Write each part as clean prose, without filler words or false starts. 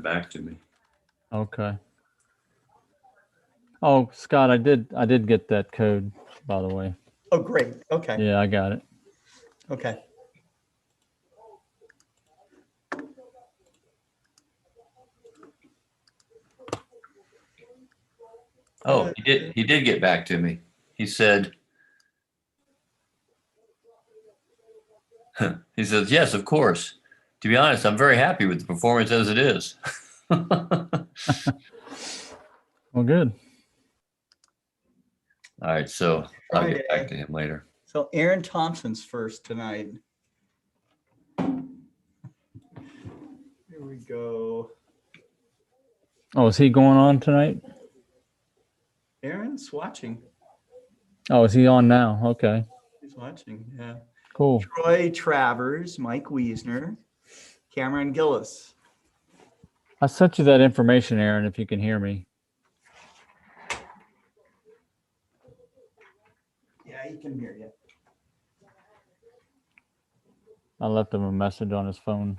back to me. Okay. Oh, Scott, I did get that code, by the way. Oh, great. Okay. Yeah, I got it. Okay. Oh, he did get back to me. He said, he says, yes, of course. To be honest, I'm very happy with the performance as it is. Well, good. All right, so I'll get back to him later. So Aaron Thompson's first tonight. Here we go. Oh, is he going on tonight? Aaron's watching. Oh, is he on now? Okay. He's watching, yeah. Cool. Troy Travers, Mike Wiesner, Cameron Gillis. I sent you that information, Aaron, if you can hear me. Yeah, he can hear you. I left him a message on his phone.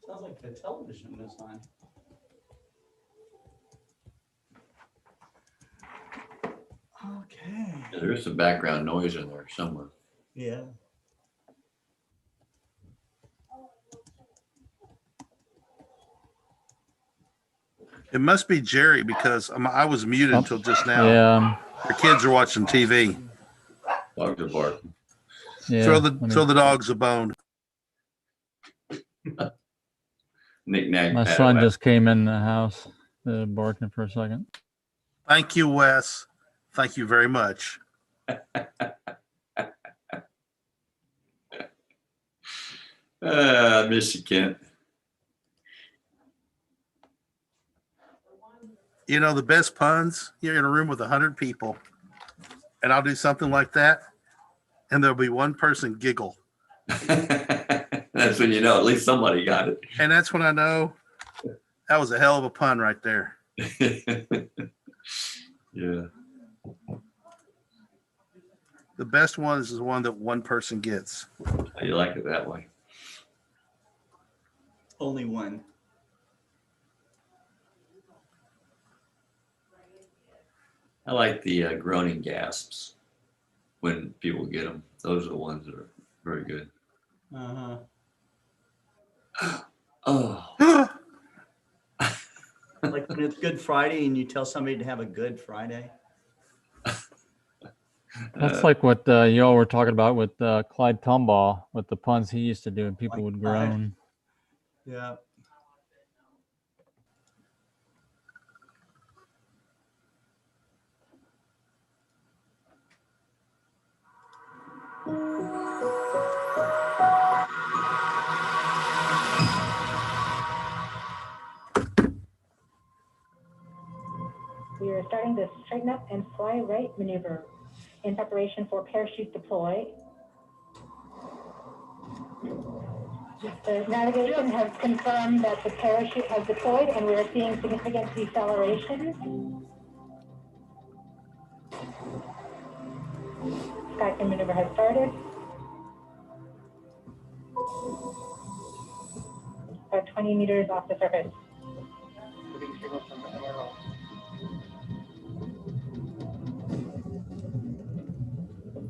Sounds like the television is on. Okay. Yeah, there is some background noise in there somewhere. Yeah. It must be Jerry because I was muted until just now. Yeah. The kids are watching TV. Dogs are barking. Yeah. Throw the dogs a bone. Knick-knack. My son just came in the house, barking for a second. Thank you, Wes. Thank you very much. I miss you, Kent. You know, the best puns, you're in a room with 100 people, and I'll do something like that, and there'll be one person giggle. That's when you know at least somebody got it. And that's when I know that was a hell of a pun right there. Yeah. The best one is the one that one person gets. You like it that way. Only one. I like the groaning gasps when people get them. Those are the ones that are very good. Uh-huh. Oh. Like when it's Good Friday and you tell somebody to have a good Friday. That's like what y'all were talking about with Clyde Tombaugh, with the puns he used to do, and people would groan. Yeah. We are starting starting the straighten up and fly right maneuver in preparation for parachute deploy. The navigation has confirmed that the parachute has deployed and we are seeing significant deceleration. Skycam maneuver has started. About 20 meters off the surface.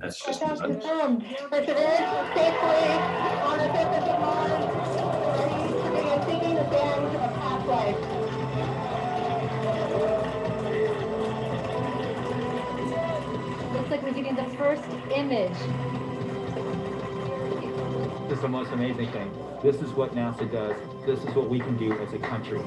That's just Touchdown confirmed. Perseverance safely on the surface of Mars. Ready to begin seeking the sands of past life. Looks like we're getting the first image. This is the most amazing thing. This is what NASA does. This is what we can do as a country.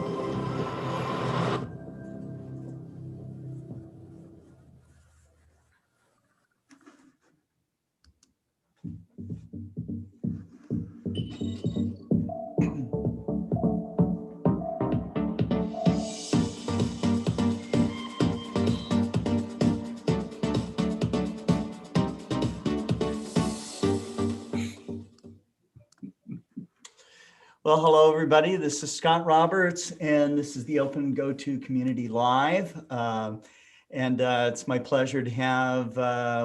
Well, hello, everybody. This is Scott Roberts, and this is the OpenGOTO Community Live. It's my pleasure to have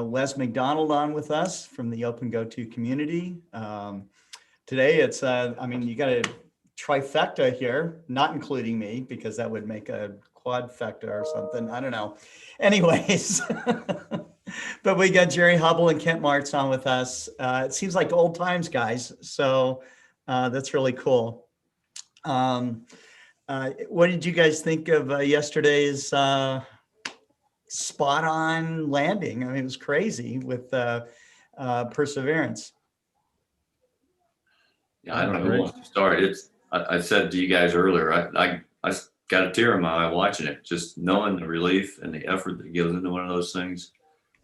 Wes McDonald on with us from the OpenGOTO Community. Today, it's, I mean, you got a trifecta here, not including me, because that would make a quadfecta or something. I don't know. Anyways, but we got Jerry Hubbell and Kent Marts on with us. It seems like old times, guys. So that's really cool. What did you guys think of yesterday's spot on landing? I mean, it was crazy with Perseverance. Yeah, I don't know who wants to start. I said to you guys earlier, I got a tear in my eye watching it, just knowing the relief and the effort that goes into one of those things.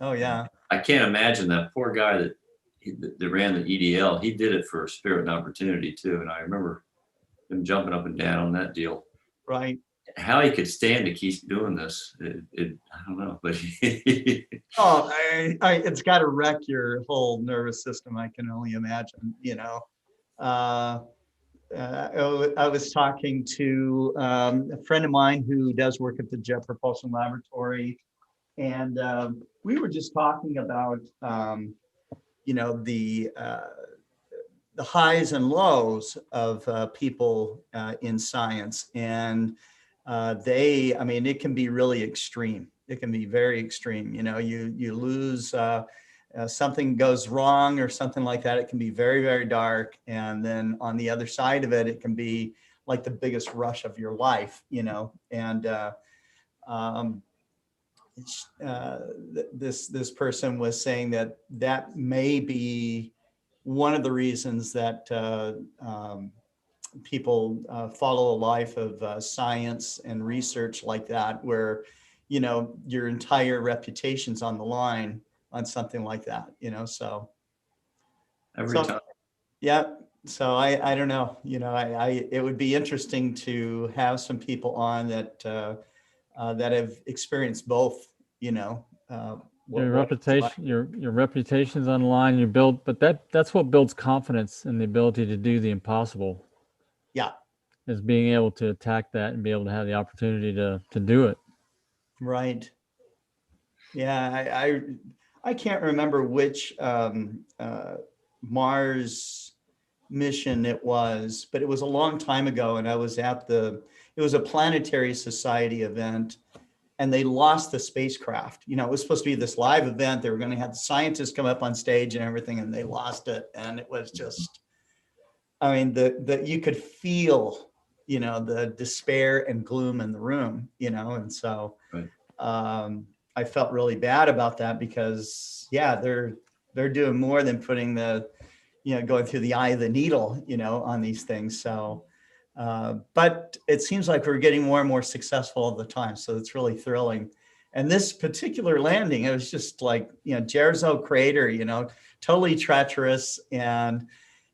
Oh yeah. I can't imagine that poor guy that ran the EDL. He did it for spirit and opportunity too. And I remember him jumping up and down on that deal. Right. How he could stand to keep doing this, I don't know, but oh, it's got to wreck your whole nervous system. I can only imagine, you know. I was talking to a friend of mine who does work at the Jet Propulsion Laboratory, and we were just talking about, you know, the highs and lows of people in science, and I mean, it can be really extreme. It can be very extreme. You know, you lose. Something goes wrong or something like that, it can be very, very dark. And then on the other side of it, it can be like the biggest rush of your life, you know. And this person was saying that may be one of the reasons that people follow a life of science and research like that, where, you know, your entire reputation's on the line on something like that, you know. So every time. Yeah. So I don't know, you know, it would be interesting to have some people on that that have experienced both, you know. Your reputation, your reputation's on the line. You build, but that's what builds confidence and the ability to do the impossible. Yeah. Is being able to attack that and be able to have the opportunity to do it. Right. Yeah, I can't remember which Mars mission it was, but it was a long time ago, and I was at it was a Planetary Society event, and they lost the spacecraft. You know, it was supposed to be this live event. They were going to have the scientists come up on stage and everything, and they lost it. And it was just, I mean, you could feel, you know, the despair and gloom in the room, you know, and so right. I felt really bad about that because, yeah, they're doing more than putting going through the eye of the needle, you know, on these things. So, but it seems like we're getting more and more successful all the time. So it's really thrilling. And this particular landing, it was just like, you know, Jerzo crater, you know, totally treacherous, and,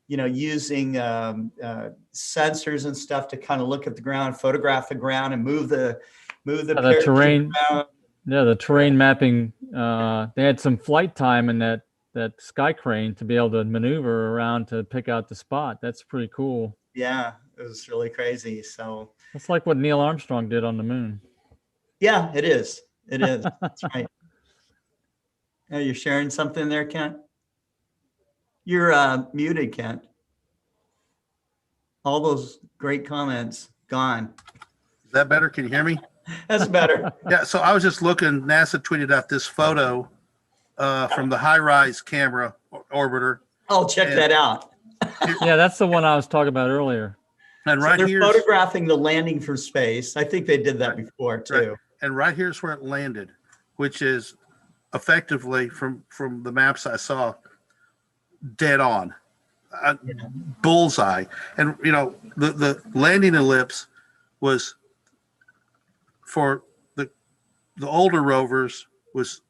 you know, using sensors and stuff to kind of look at the ground, photograph the ground, and move the terrain. around. Yeah, the terrain mapping, they had some flight time in that sky crane to be able to maneuver around to pick out the spot. That's pretty cool. Yeah, it was really crazy. So That's like what Neil Armstrong did on the moon. yeah, it is. It is. That's right. Oh, you're sharing something there, Kent? You're muted, Kent. All those great comments gone. Is that better? Can you hear me? That's better. Yeah. So I was just looking. NASA tweeted out this photo from the high-rise camera orbiter, I'll check that out. Yeah, that's the one I was talking about earlier. and So right they're here, photographing the landing from space. I think they did that before too. and right here's where it landed, which is effectively from the maps I saw, dead on, bullseye. And you know, the landing ellipse was for the older rovers was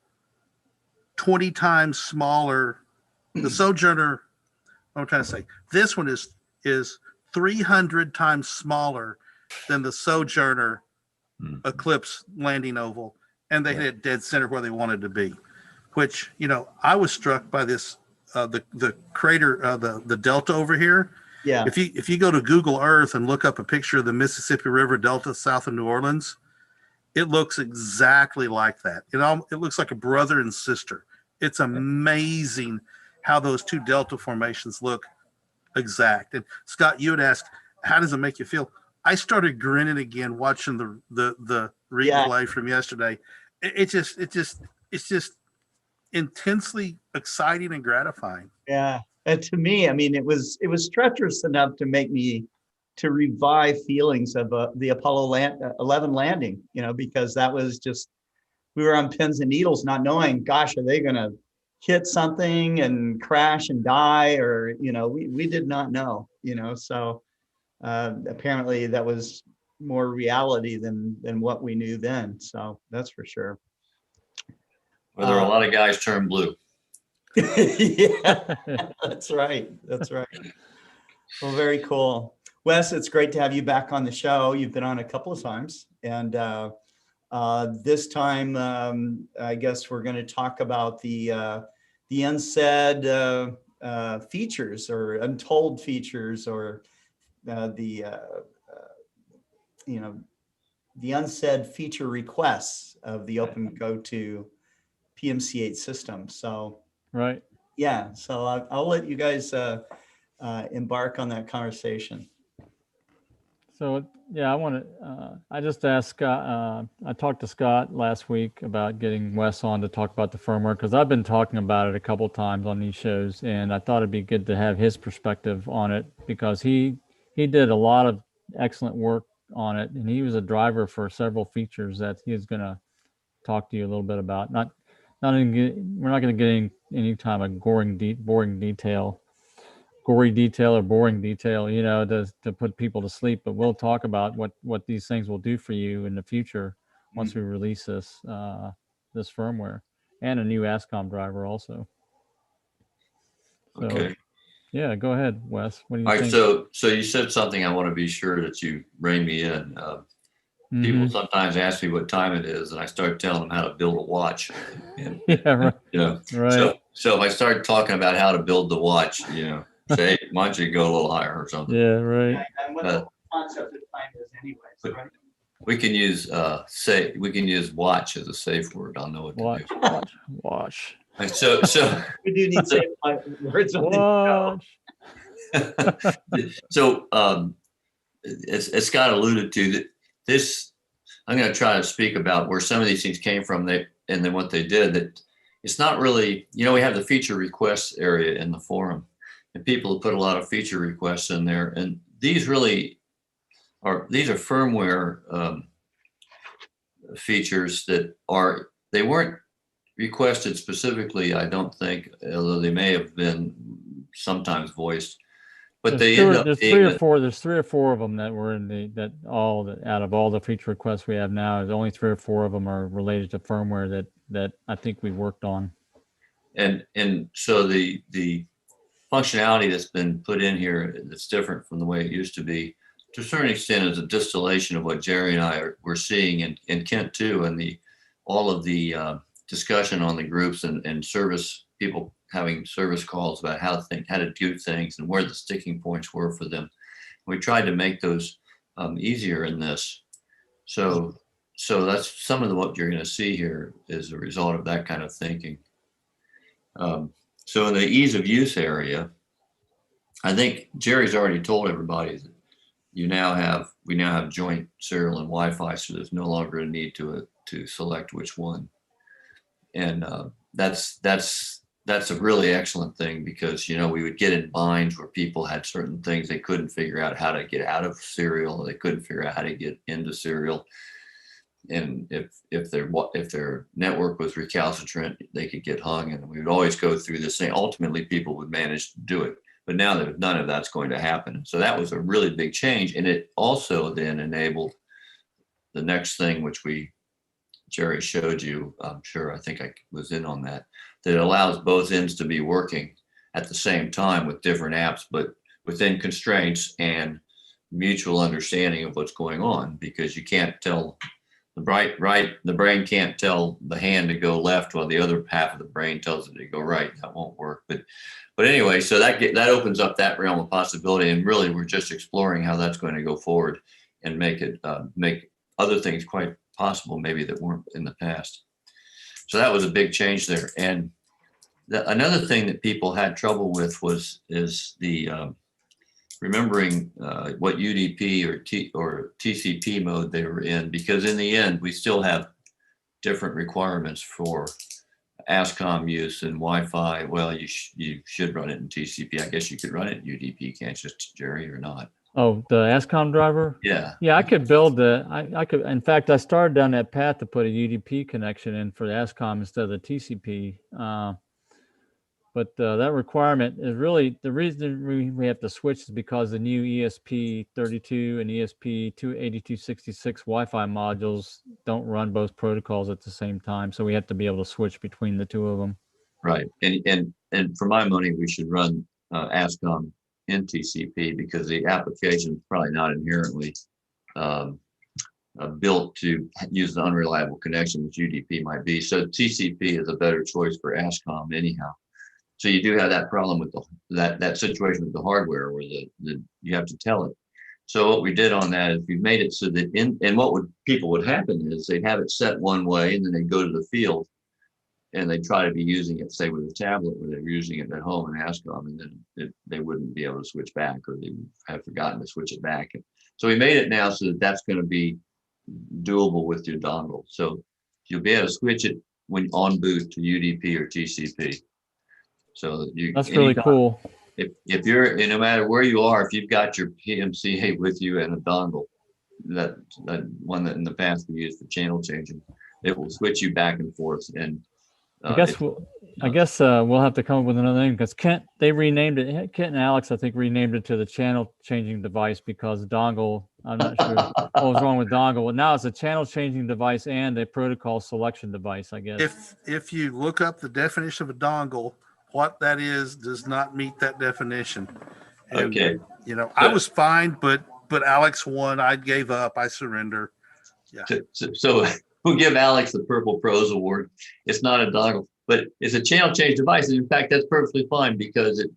20 times smaller. The Sojourner, what I'm trying to say, this one is 300 times smaller than the Sojourner Eclipse landing oval, and they hit it dead center where they wanted to be. Which, you know, I was struck by this the crater, the delta over here. Yeah. If you go to Google Earth and look up a picture of the Mississippi River Delta south of New Orleans, it looks exactly like that. It looks like a brother and sister. It's amazing how those two delta formations look exact. And Scott, you had asked, how does it make you feel? I started grinning again watching the replay from yesterday. It's just intensely exciting and gratifying. Yeah. And to me, I mean, it was treacherous enough to make me to revive feelings of the Apollo 11 landing, you know, because that was just, we were on pins and needles, not knowing, gosh, are they going to hit something and crash and die? Or, you know, we did not know, you know, so apparently that was more reality than what we knew then. So that's for sure. Well, there are a lot of guys turned blue. Yeah, that's right. That's right. Well, very cool. Wes, it's great to have you back on the show. You've been on a couple of times, and this time, I guess we're going to talk about the unsaid features or untold features, or you know, the unsaid feature requests of the OpenGOTO PMC-8 system. So. Right. Yeah, so I'll let you guys embark on that conversation. So yeah, I just asked Scott, I talked to Scott last week about getting Wes on to talk about the firmware, because I've been talking about it a couple times on these shows, and I thought it'd be good to have his perspective on it, because he did a lot of excellent work on it, and he was a driver for several features that he's going to talk to you a little bit about. We're not going to get any time of gory detail, or boring detail, you know, to put people to sleep. But we'll talk about what these things will do for you in the future once we release this firmware, and a new ASCOM driver also. So, Okay. Yeah, go ahead, Wes. What do you All right. think? So you said something I want to be sure that you rein me in. People sometimes ask me what time it is, and I start telling them how to build a watch. And, Yeah, right. you know, Right. So if I start talking about how to build the watch, you know, say, why don't you go a little higher or something? Yeah, right. And what the concept of time is anyways, right? We can use we can use watch as a safe word. I'll know what to do. Watch. And so We do need safe words on the show. So as Scott alluded to, this, I'm going to try to speak about where some of these things came from, and then what they did. That it's not really, you know, we have the feature requests area in the forum, and people have put a lot of feature requests in there, and these really are firmware features that they weren't requested specifically, I don't think, although they may have been sometimes voiced. But there's three or four of them that were out of all the feature requests we have now, there's only 3 or 4 of them are related to firmware that I think we worked on. And so the functionality that's been put in here that's different from the way it used to be, to a certain extent, is a distillation of what Jerry and I were seeing, and Kent too, and the all of the discussion on the groups and service people having service calls about how to do things and where the sticking points were for them. We tried to make those easier in this. So that's some of what you're going to see here is a result of that kind of thinking. So in the ease of use area, I think Jerry's already told everybody that we now have joint serial and Wi-Fi, so there's no longer a need to select which one. And that's a really excellent thing, because we would get in binds where people had certain things they couldn't figure out how to get out of serial, or they couldn't figure out how to get into serial. And if their network was recalcitrant, they could get hung, and we would always go through this thing. Ultimately, people would manage to do it, but now that none of that's going to happen. So that was a really big change, and it also then enabled the next thing, which Jerry showed you. I'm sure, I think I was in on that. That allows both ends to be working at the same time with different apps, but within constraints and mutual understanding of what's going on, because you can't tell. The brain can't tell the hand to go left while the other half of the brain tells it to go right. That won't work. But anyway, so that opens up that realm of possibility, and really we're just exploring how that's going to go forward and make other things quite possible, maybe that weren't in the past. So that was a big change there. And another thing that people had trouble with is the remembering what UDP or TCP mode they were in, because in the end, we still have different requirements for ASCOM use and Wi-Fi. Well, you should run it in TCP. I guess you could run it in UDP, can't you, Jerry, or not? Oh, the ASCOM driver? Yeah. Yeah, I could build I could, in fact, I started down that path to put a UDP connection in for the ASCOM instead of the TCP. But that requirement is really the reason we have to switch is because the new ESP32 and ESP8266 Wi-Fi modules don't run both protocols at the same time. So we have to be able to switch between the two of them. Right. And for my money, we should run ASCOM in TCP, because the application is probably not inherently built to use an unreliable connection, which UDP might be. So TCP is a better choice for ASCOM anyhow. So you do have that problem with that situation with the hardware, where you have to tell it. So what we did on that is we made it so that people would happen is they'd have it set one way, and then they'd go to the field and they'd try to be using it, say with a tablet, where they're using it at home in ASCOM, and then they wouldn't be able to switch back, or they would have forgotten to switch it back. And so we made it now so that that's going to be doable with your dongle. So you'll be able to switch it when on boot to UDP or TCP. So that's really cool. If you're, no matter where you are, if you've got your PMC-Eight with you and a dongle, that one that in the past we used for channel changing, it will switch you back and forth. And I guess we'll have to come up with another name, because Kent and Alex, I think, renamed it to the channel changing device, because dongle, I'm not sure what was wrong with dongle. Well, now it's a channel changing device and a protocol selection device, I guess. If you look up the definition of a dongle, what that is does not meet that definition. And, okay. I was fine, but Alex won. I gave up. I surrender. Yeah. So we'll give Alex the Purple Pros Award. It's not a dongle, but it's a channel change device. And in fact, that's perfectly fine, because it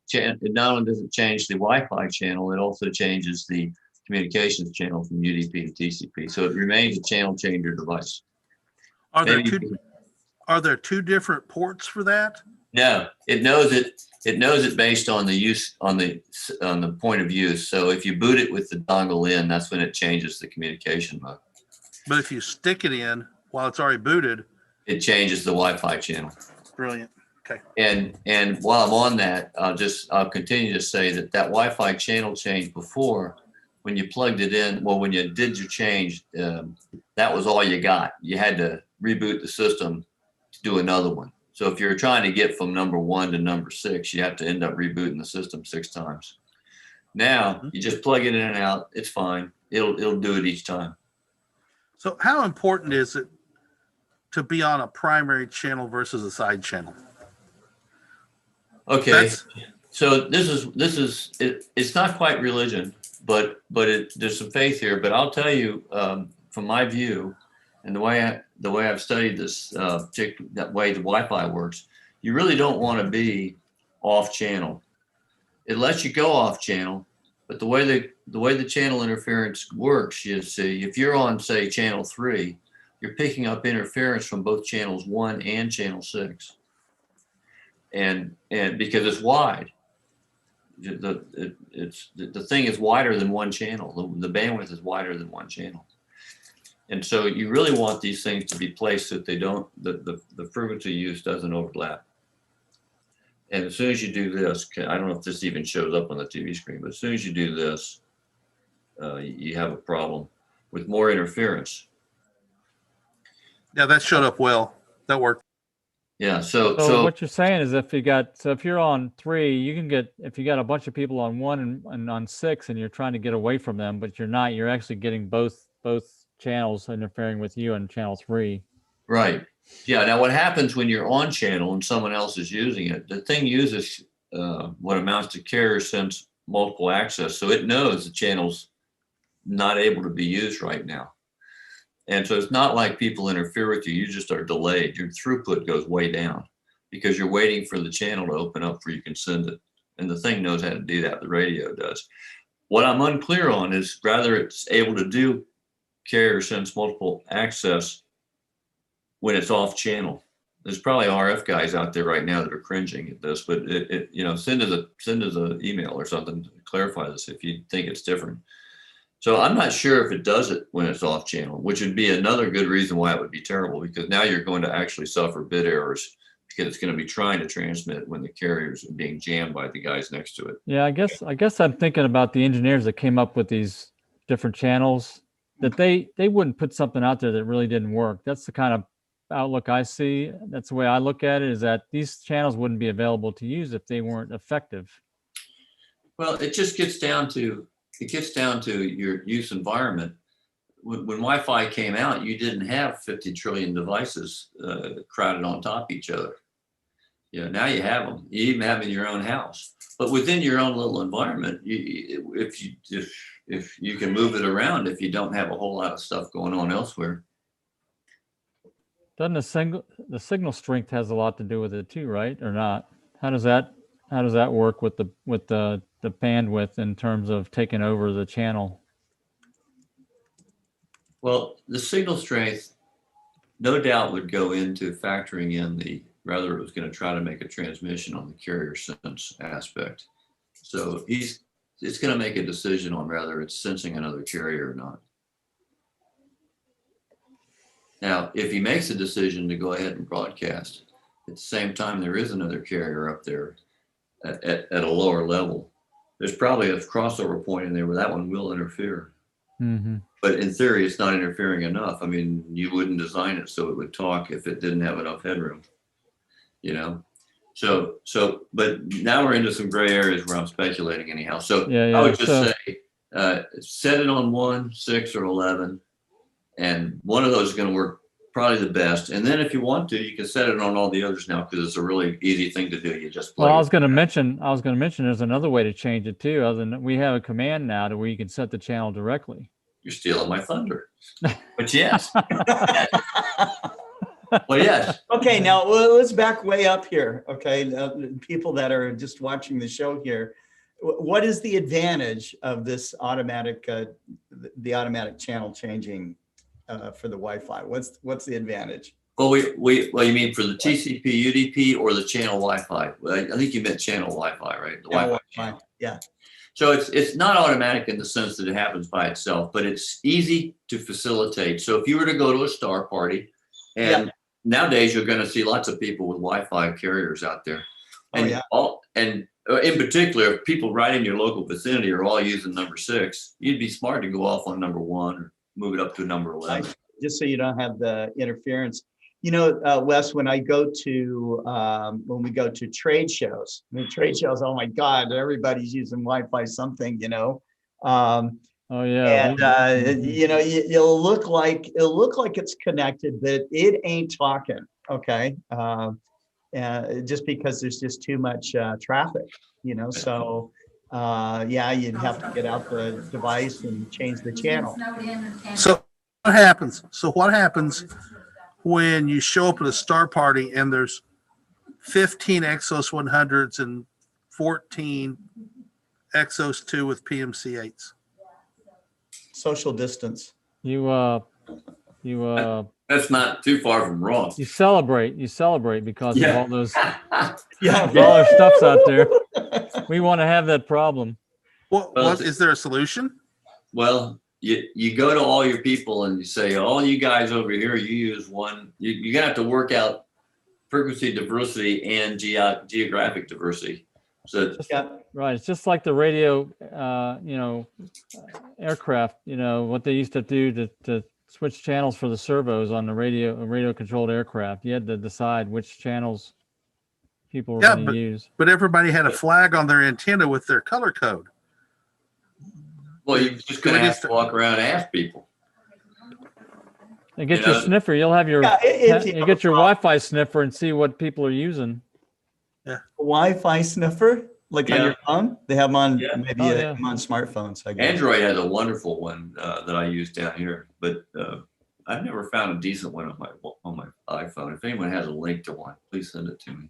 not only does it change the Wi-Fi channel, it also changes the communications channel from UDP to TCP. So it remains a channel changer device. Are there two different ports for that? No, it knows it. It knows it based on the use on the point of use. So if you boot it with the dongle in, that's when it changes the communication mode. But if you stick it in while it's already booted, it changes the Wi-Fi channel. Brilliant. Okay. And while I'm on that, I'll continue to say that Wi-Fi channel change before, when you plugged it in, well, when you did your change, that was all you got. You had to reboot the system to do another one. So if you're trying to get from number 1 to number 6, you have to end up rebooting the system 6 times. Now you just plug it in and out. It's fine. It'll do it each time. So how important is it to be on a primary channel versus a side channel? Okay. So this is it's not quite religion, but there's some faith here. But I'll tell you, from my view, and the way the way I've studied this, that way the Wi-Fi works, you really don't want to be off channel. It lets you go off channel, but the way the channel interference works, you see, if you're on, say, channel 3, you're picking up interference from both channels 1 and channel 6. And because it's wide, the thing is wider than one channel. The bandwidth is wider than one channel. And so you really want these things to be placed so that they don't, the frequency use doesn't overlap. And as soon as you do this, I don't know if this even shows up on the TV screen, but as soon as you do this, you have a problem with more interference. Yeah, that showed up well. That worked. Yeah. So what you're saying is if you're on 3, you can get, if you got a bunch of people on 1 and on 6 and you're trying to get away from them, but you're actually getting both channels interfering with you on channel 3. Right. Yeah. Now what happens when you're on channel and someone else is using it, the thing uses what amounts to carrier sense multiple access. So it knows the channel's not able to be used right now. And so it's not like people interfere with you. You just are delayed. Your throughput goes way down because you're waiting for the channel to open up before you can send it. And the thing knows how to do that. The radio does. What I'm unclear on is whether it's able to do carrier sense multiple access when it's off channel. There's probably RF guys out there right now that are cringing at this, but send us an email or something to clarify this if you think it's different. So I'm not sure if it does it when it's off channel, which would be another good reason why it would be terrible, because now you're going to actually suffer bit errors because it's going to be trying to transmit when the carriers are being jammed by the guys next to it. Yeah, I guess I'm thinking about the engineers that came up with these different channels, that they wouldn't put something out there that really didn't work. That's the kind of outlook I see. That's the way I look at it, is that these channels wouldn't be available to use if they weren't effective. Well, it just gets down to your use environment. When Wi-Fi came out, you didn't have 50 trillion devices crowded on top of each other. Now you have them. You even have them in your own house. But within your own little environment, if you can move it around, if you don't have a whole lot of stuff going on elsewhere. Doesn't the signal strength has a lot to do with it too, right? Or not? How does that work with the bandwidth in terms of taking over the channel? Well, the signal strength no doubt would go into factoring in whether it was going to try to make a transmission on the carrier sense aspect. So it's going to make a decision on whether it's sensing another carrier or not. Now, if he makes a decision to go ahead and broadcast, at the same time there is another carrier up there at a lower level, there's probably a crossover point in there where that one will interfere. Mm-hmm. But in theory, it's not interfering enough. I mean, you wouldn't design it so it would talk if it didn't have enough headroom, So, but now we're into some gray areas where I'm speculating anyhow. So yeah, I would just say, set it on 1, 6, or 11, and one of those is going to work probably the best. And then if you want to, you can set it on all the others now, because it's a really easy thing to do. You just play. Well, I was going to mention there's another way to change it too. Other than we have a command now to where you can set the channel directly. You're stealing my thunder. But yes. Well, yes. Okay, now let's back way up here. Okay, people that are just watching the show here, what is the advantage of this automatic, the automatic channel changing for the Wi-Fi? What's the advantage? Well, well, you mean for the TCP, UDP, or the channel Wi-Fi? Well, I think you meant channel Wi-Fi, right? The Wi-Fi channel. Yeah. So it's not automatic in the sense that it happens by itself, but it's easy to facilitate. So if you were to go to a star party, and nowadays you're going to see lots of people with Wi-Fi carriers out there, and and in particular, if people right in your local vicinity are all using number 6, you'd be smart to go off on number 1 or move it up to number 11. Just so you don't have the interference. Wes, when we go to trade shows, oh my God, everybody's using Wi-Fi something, Oh yeah. And it'll look like it's connected, but it ain't talking. Okay. Just because there's just too much traffic, so you'd have to get out the device and change the channel. So what happens when you show up at a star party and there's 15 Exos 100s and 14 Exos 2 with PMC-8s? Social distance. You That's not too far from wrong. you celebrate because of Yeah. all those Yeah. all our stuff's out there. We want to have that problem. What is there a solution? Well, you go to all your people and you say, all you guys over here, you use one. You're gonna have to work out frequency diversity and geographic diversity. So Yeah. Right. It's just like the radio, aircraft, what they used to do to switch channels for the servos on the radio controlled aircraft. You had to decide which channels people were going to use. But everybody had a flag on their antenna with their color code. well, you're just gonna have to walk around and ask people. And get your sniffer. You'll have your, you get your Wi-Fi sniffer and see what people are using. Wi-Fi sniffer, like on your phone. They have them on maybe Oh, yeah. on smartphones. I guess. Android has a wonderful one that I use down here, but I've never found a decent one on my iPhone. If anyone has a link to one, please send it to me.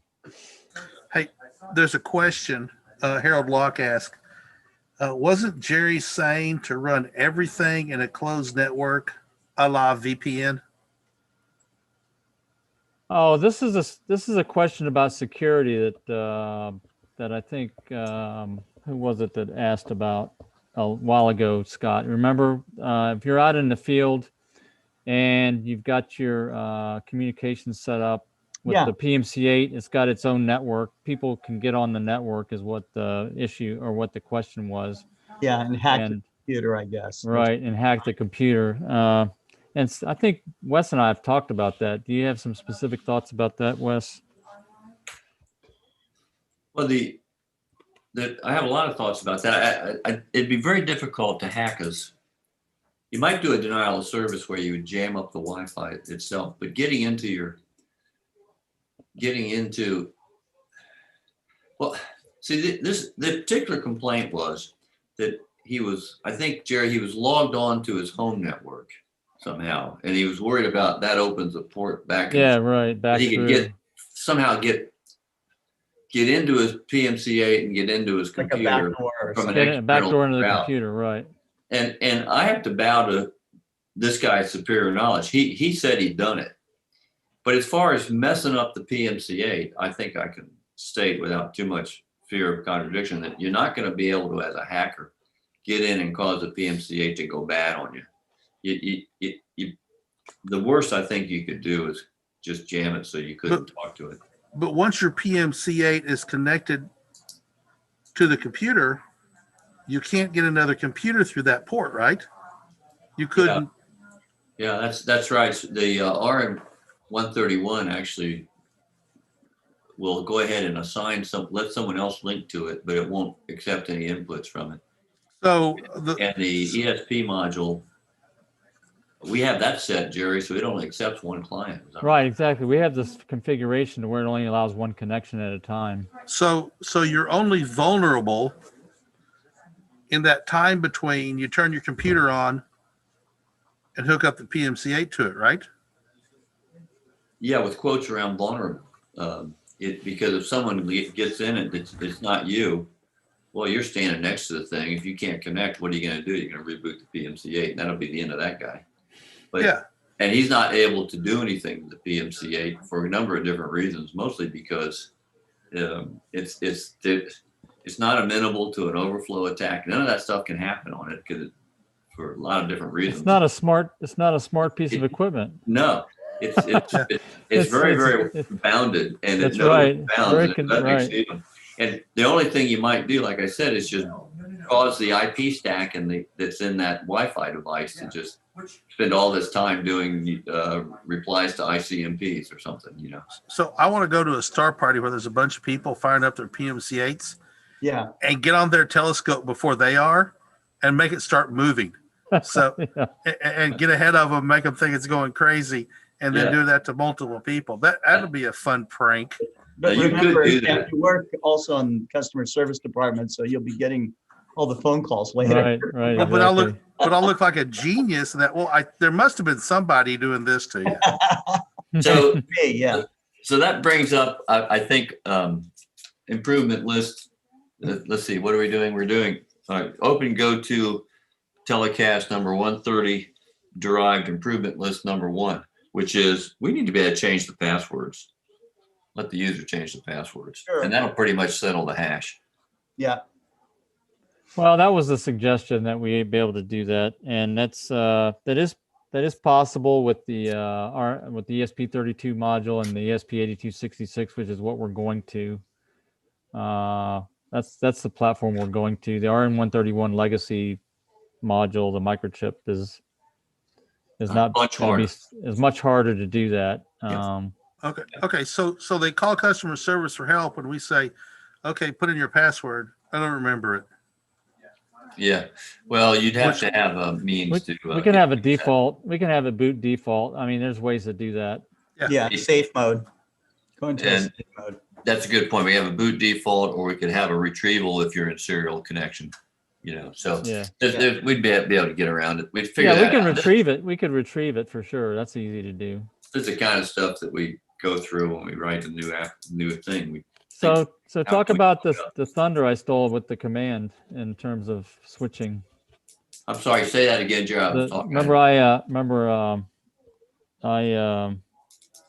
Hey, there's a question. Harold Locke asked, wasn't Jerry saying to run everything in a closed network a la VPN? Oh, this is a question about security that I think who was it that asked about a while ago, Scott? Remember, if you're out in the field and you've got your communications set up with the PMC-8, it's got its own network. People can get on the network, is what the issue or what the question was. Yeah, and hack the computer, I guess. Right, and hack the computer. And I think Wes and I have talked about that. Do you have some specific thoughts about that, Wes? Well, I have a lot of thoughts about that. It'd be very difficult to hack us. You might do a denial of service where you would jam up the Wi-Fi itself, but getting into well, see, the particular complaint was that I think Jerry, he was logged on to his home network somehow, and he was worried about that opens a port back. Yeah, right. Back he could somehow get into his PMC-8 and get into his computer from an backdoor into the route. computer, right? And I have to bow to this guy's superior knowledge. He said he'd done it, but as far as messing up the PMC-8, I think I can state without too much fear of contradiction that you're not going to be able to, as a hacker, get in and cause the PMC-8 to go bad on you. The worst I think you could do is just jam it so you couldn't talk to it. But once your PMC-8 is connected to the computer, you can't get another computer through that port, right? You couldn't. Yeah, that's right. The RM131 actually will go ahead and assign let someone else link to it, but it won't accept any inputs from it. So and the ESP module, we have that set, Jerry, so it only accepts one client. Right, exactly. We have this configuration to where it only allows one connection at a time. So you're only vulnerable in that time between you turn your computer on and hook up the PMC-8 to it, right? Yeah, with quotes around vulnerable. Because if someone gets in it, it's not you. Well, you're standing next to the thing. If you can't connect, what are you going to do? You're going to reboot the PMC-8, and that'll be the end of that guy. But, and he's not able to do anything with the PMC-8 for a number of different reasons, mostly because it's not amenable to an overflow attack. None of that stuff can happen on it for a lot of different reasons. It's not a smart piece of equipment. No, it's very bounded, and that's it knows right. bounds. And, right. And the only thing you might do, like I said, is just cause the IP stack that's in that Wi-Fi device to just spend all this time doing replies to ICMPs or something, So I want to go to a star party where there's a bunch of people firing up their PMC-8s. Yeah. And get on their telescope before they are and make it start moving. So, and get ahead of them, make them think it's going crazy, and then do that to multiple people. That'll be a fun prank. But remember, you work also on customer service department, so you'll be getting all the phone calls later. Right. But I'll look like a genius. There must have been somebody doing this to you. So, Hey, yeah. so that brings up, I think, improvement list. Let's see, what are we doing? We're doing OpenGOTO telecast number 130 derived improvement list number 1, which is we need to be able to change the passwords. Let the user change the passwords, Sure. and that'll pretty much settle the hash. Yeah. Well, that was the suggestion that we be able to do that, and that is possible with the with the ESP32 module and the ESP8266, which is what we're going to. That's the platform we're going to. The RN131 legacy module, the microchip is not Much gonna harder. is much harder to do that. Okay. So they call customer service for help and we say, okay, put in your password. I don't remember it. Yeah. Well, you'd have to have a means to. We can have a default. We can have a boot default. I mean, there's ways to do that. Yeah. Safe mode. Go into a And- safe mode. That's a good point. We have a boot default, or we could have a retrieval if you're in serial connection. So Yeah. we'd be able to get around it. We'd figure Yeah, we that can out. retrieve it. We could retrieve it for sure. That's easy to do. This is the kind of stuff that we go through when we write a new thing. So how talk quick about we the thunder I stole with the command in terms of switching. I'm sorry, say that again, Jared. Remember I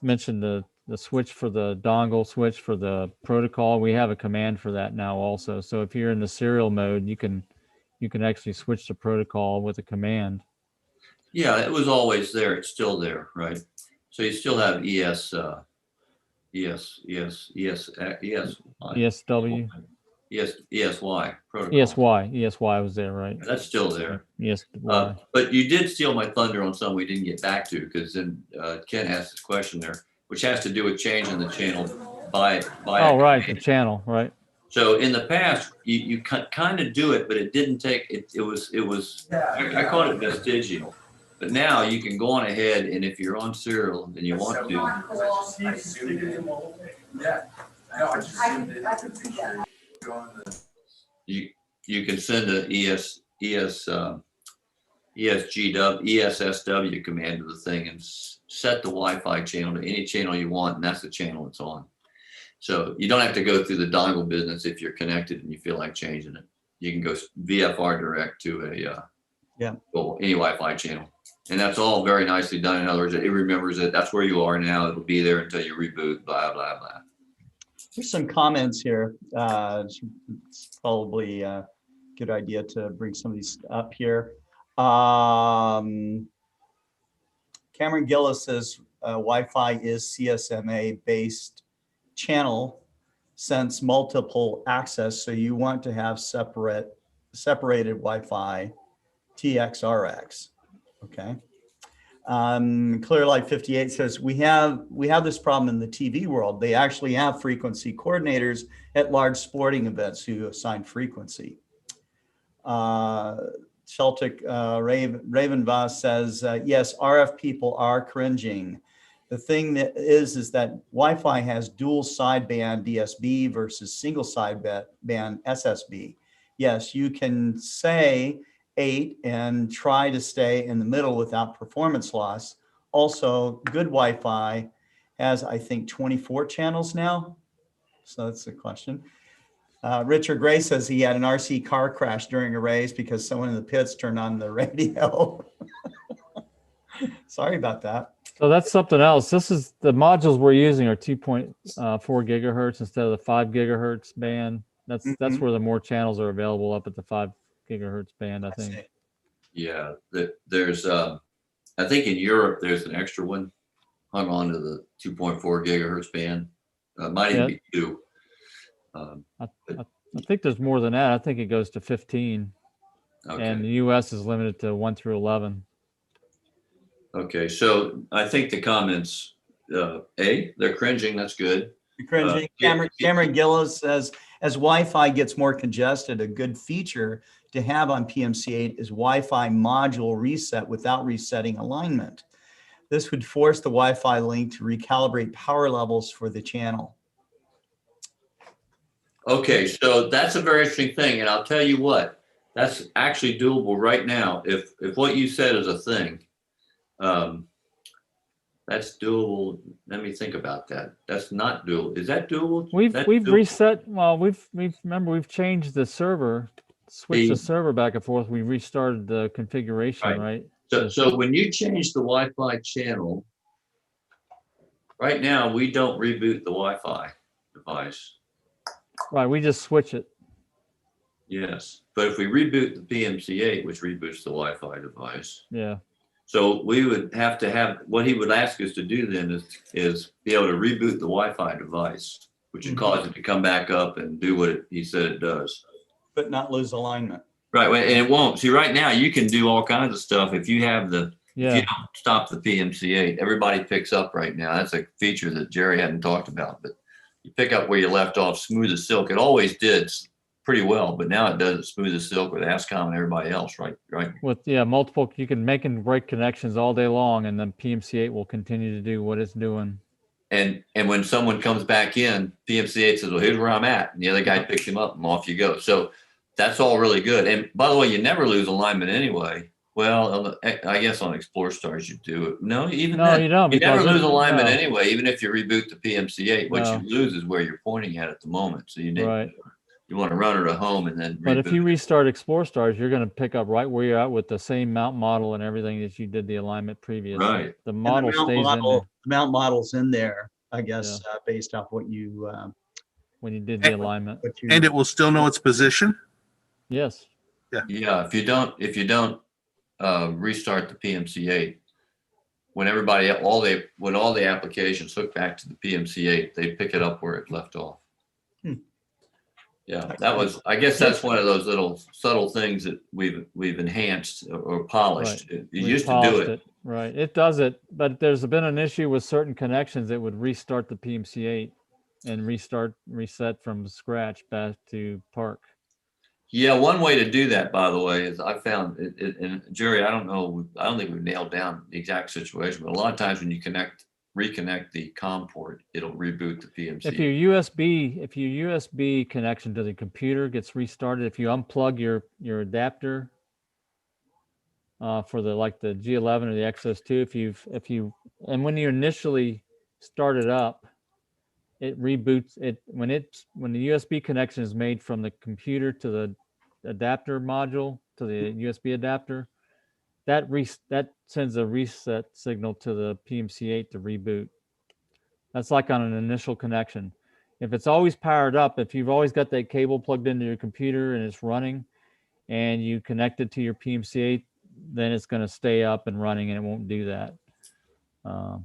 mentioned the switch for the dongle switch for the protocol. We have a command for that now also. So if you're in the serial mode, you can actually switch the protocol with a command. Yeah, it was always there. It's still there, right? So you still have ESW. ESY protocol. ESY was there, right? That's still there. ESY. But you did steal my thunder on something we didn't get back to, because then Ken asked this question there, which has to do with changing the channel by. Oh, right, the channel, right? So in the past, you kind of do it, but it didn't take it. It was I call it vestigial. But now you can go on ahead, and if you're on serial and you want to, you can send a ESSW command to the thing and set the Wi-Fi channel to any channel you want, and that's the channel it's on. So you don't have to go through the dongle business if you're connected and you feel like changing it. You can go VFR direct to any Wi-Fi channel. And that's all very nicely done. In other words, it remembers it. That's where you are now. It'll be there until you reboot, blah, blah, blah. There's some comments here. It's probably a good idea to bring some of these up here. Cameron Gillis says Wi-Fi is CSMA based channel since multiple access. So you want to have separated Wi-Fi TXRX. Okay. Clearlight 58 says we have this problem in the TV world. They actually have frequency coordinators at large sporting events who assign frequency. Celtic Ravenvoss says yes, RF people are cringing. The thing that is that Wi-Fi has dual sideband DSB versus single sideband SSB. Yes, you can say 8 and try to stay in the middle without performance loss. Also, good Wi-Fi has, I think, 24 channels now. So that's the question. Richard Gray says he had an RC car crash during a race because someone in the pits turned on the radio. Sorry about that. So that's something else. This is the modules we're using are 2.4 gigahertz instead of the 5 gigahertz band. That's where the more channels are available up at the 5 gigahertz band, I think. Yeah, there's I think in Europe there's an extra one hung on to the 2.4 gigahertz band. Might even be 2. I think there's more than that. I think it goes to 15. Okay. And the US is limited to 1 through 11. Okay, so I think the comments, they're cringing. That's good. Cringing. Cameron Gillis says, as Wi-Fi gets more congested, a good feature to have on PMC-8 is Wi-Fi module reset without resetting alignment. This would force the Wi-Fi link to recalibrate power levels for the channel. Okay, so that's a very interesting thing, and I'll tell you what, that's actually doable right now. If what you said is a thing, That's doable. Let me think about that. That's not doable. Is that doable? We've That's we've doable? reset. Well, we've changed the server, switched the The- server back and forth. We restarted the configuration, right? So when you change the Wi-Fi channel, right now we don't reboot the Wi-Fi device. Right. We just switch it. Yes, but if we reboot the PMC-8, which reboots the Wi-Fi device, Yeah. so we would have to have, what he would ask us to do then is be able to reboot the Wi-Fi device, which would cause it to come back up and do what he said it does. But not lose alignment. Right, and it won't. See, right now you can do all kinds of stuff if you have if you Yeah. don't stop the PMC-8. Everybody picks up right now. That's a feature that Jerry hadn't talked about, but you pick up where you left off, smooth as silk. It always did pretty well, but now it does it smooth as silk with ASCOM and everybody else, right? With multiple, you can make and break connections all day long, and then PMC-8 will continue to do what it's doing. And when someone comes back in, PMC-8 says, well, here's where I'm at. And the other guy picks him up and off you go. So that's all really good. And by the way, you never lose alignment anyway. Well, I guess on Explore Stars you do. No, even No, then, you don't. you never because lose alignment no. anyway, even if you reboot the PMC-8. What No. you lose is where you're pointing at the moment. So you need, Right. you want to run it at home and then But if reboot you it. restart Explore Stars, you're going to pick up right where you're at with the same mount model and everything that you did the alignment previously. Right. The And model stays in there the mount model's in there, I guess, based off what you, when you did the alignment. what you. And it will still know its position. Yes. Yeah, if you don't restart the PMC-8, when all the applications hook back to the PMC-8, they pick it up where it left off. Yeah, I guess that's one of those little subtle things that we've enhanced or polished. Right. You We used to do polished it. Right. It does it, but there's been an issue with certain connections that would restart the PMC-8 and reset from scratch back to Park. Yeah, one way to do that, by the way, is I found it, and Jerry, I don't think we've nailed down the exact situation, but a lot of times when you reconnect the COM port, it'll reboot the PMC. If your USB connection to the computer gets restarted, if you unplug your adapter for the G11 or the XXXIII, and when you initially start it up, it reboots it when the USB connection is made from the computer to the adapter module to the USB adapter, that sends a reset signal to the PMC-8 to reboot. That's like on an initial connection. If it's always powered up, if you've always got that cable plugged into your computer and it's running and you connect it to your PMC-8, then it's going to stay up and running and it won't do that. Now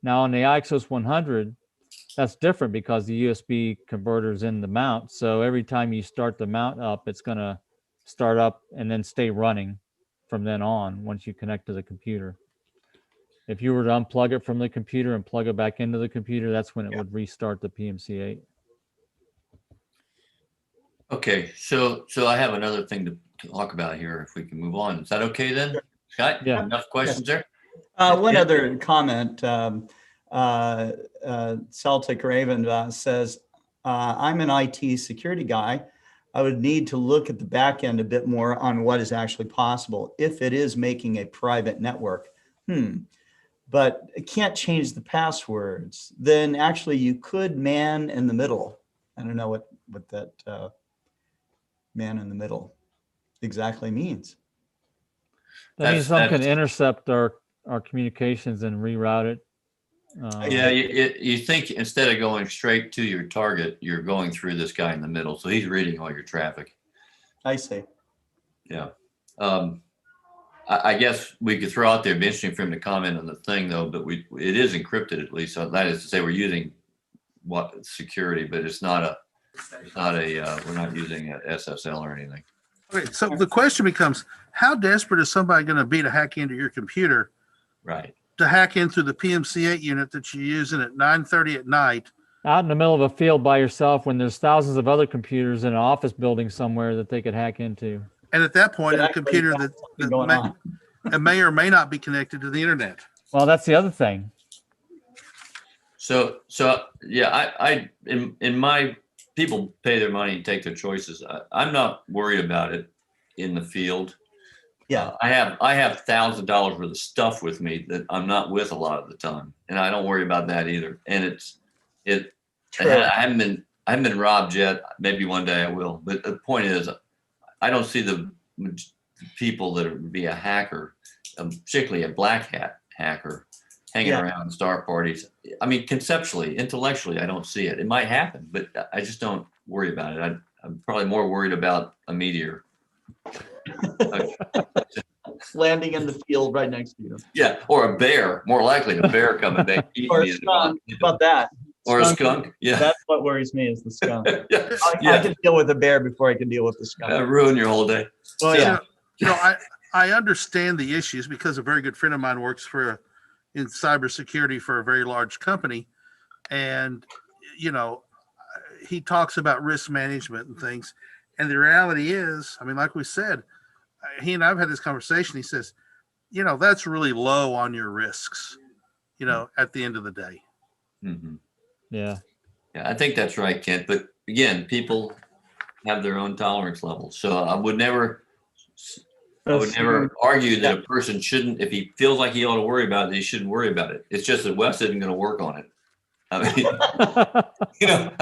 on the iXOS 100, that's different because the USB converter's in the mount. So every time you start the mount up, it's going to start up and then stay running from then on once you connect to the computer. If you were to unplug it from the computer and plug it back into the computer, that's when it would restart the PMC-8. Okay, so I have another thing to talk about here. If we can move on, is that okay then, Scott? Yeah. Enough questions there. One Yeah. other comment, Celtic Raven says, I'm an IT security guy. I would need to look at the back end a bit more on what is actually possible if it is making a private network. But it can't change the passwords. Then actually you could man in the middle. I don't know what that man in the middle exactly means. That means some can intercept our communications and reroute it. Yeah, you think instead of going straight to your target, you're going through this guy in the middle. So he's reading all your traffic. I see. Yeah. I guess we could throw out there, it'd be interesting for him to comment on the thing though, but it is encrypted at least. So that is to say we're using security, but we're not using an SSL or anything. Okay, so the question becomes, how desperate is somebody going to be to hack into your computer? Right. To hack into the PMC-8 unit that you're using at 9:30 at night. Out in the middle of a field by yourself when there's thousands of other computers in an office building somewhere that they could hack into. And at that point, But a computer actually, that's going on. that may or may not be connected to the internet. Well, that's the other thing. So yeah, I in my people pay their money and take their choices. I'm not worried about it in the field. Yeah. I have $1,000 worth of stuff with me that I'm not with a lot of the time, and I don't worry about that either. And True. I haven't been robbed yet. Maybe one day I will. But the point is, I don't see the people that would be a hacker, particularly a black hat hacker, hanging around star parties. I mean, conceptually, intellectually, I don't see it. It might happen, but I just don't worry about it. I'm probably more worried about a meteor. Landing in the field right next to you. Yeah, or a bear. More likely, a bear coming back. Or a skunk. How about that? Or a skunk. Yeah, That's what worries me is the skunk. yeah. I can deal with a bear before I can deal with the skunk. Ruin your whole day. Oh yeah. I understand the issues because a very good friend of mine works in cybersecurity for a very large company, and he talks about risk management and things. And the reality is, I mean, like we said, he and I've had this conversation. He says, that's really low on your risks, at the end of the day. Mm-hmm. Yeah. Yeah, I think that's right, Kent. But again, people have their own tolerance levels. So I would never argue that a person shouldn't, if he feels like he ought to worry about it, he shouldn't worry about it. It's just that Wes isn't going to work on it. I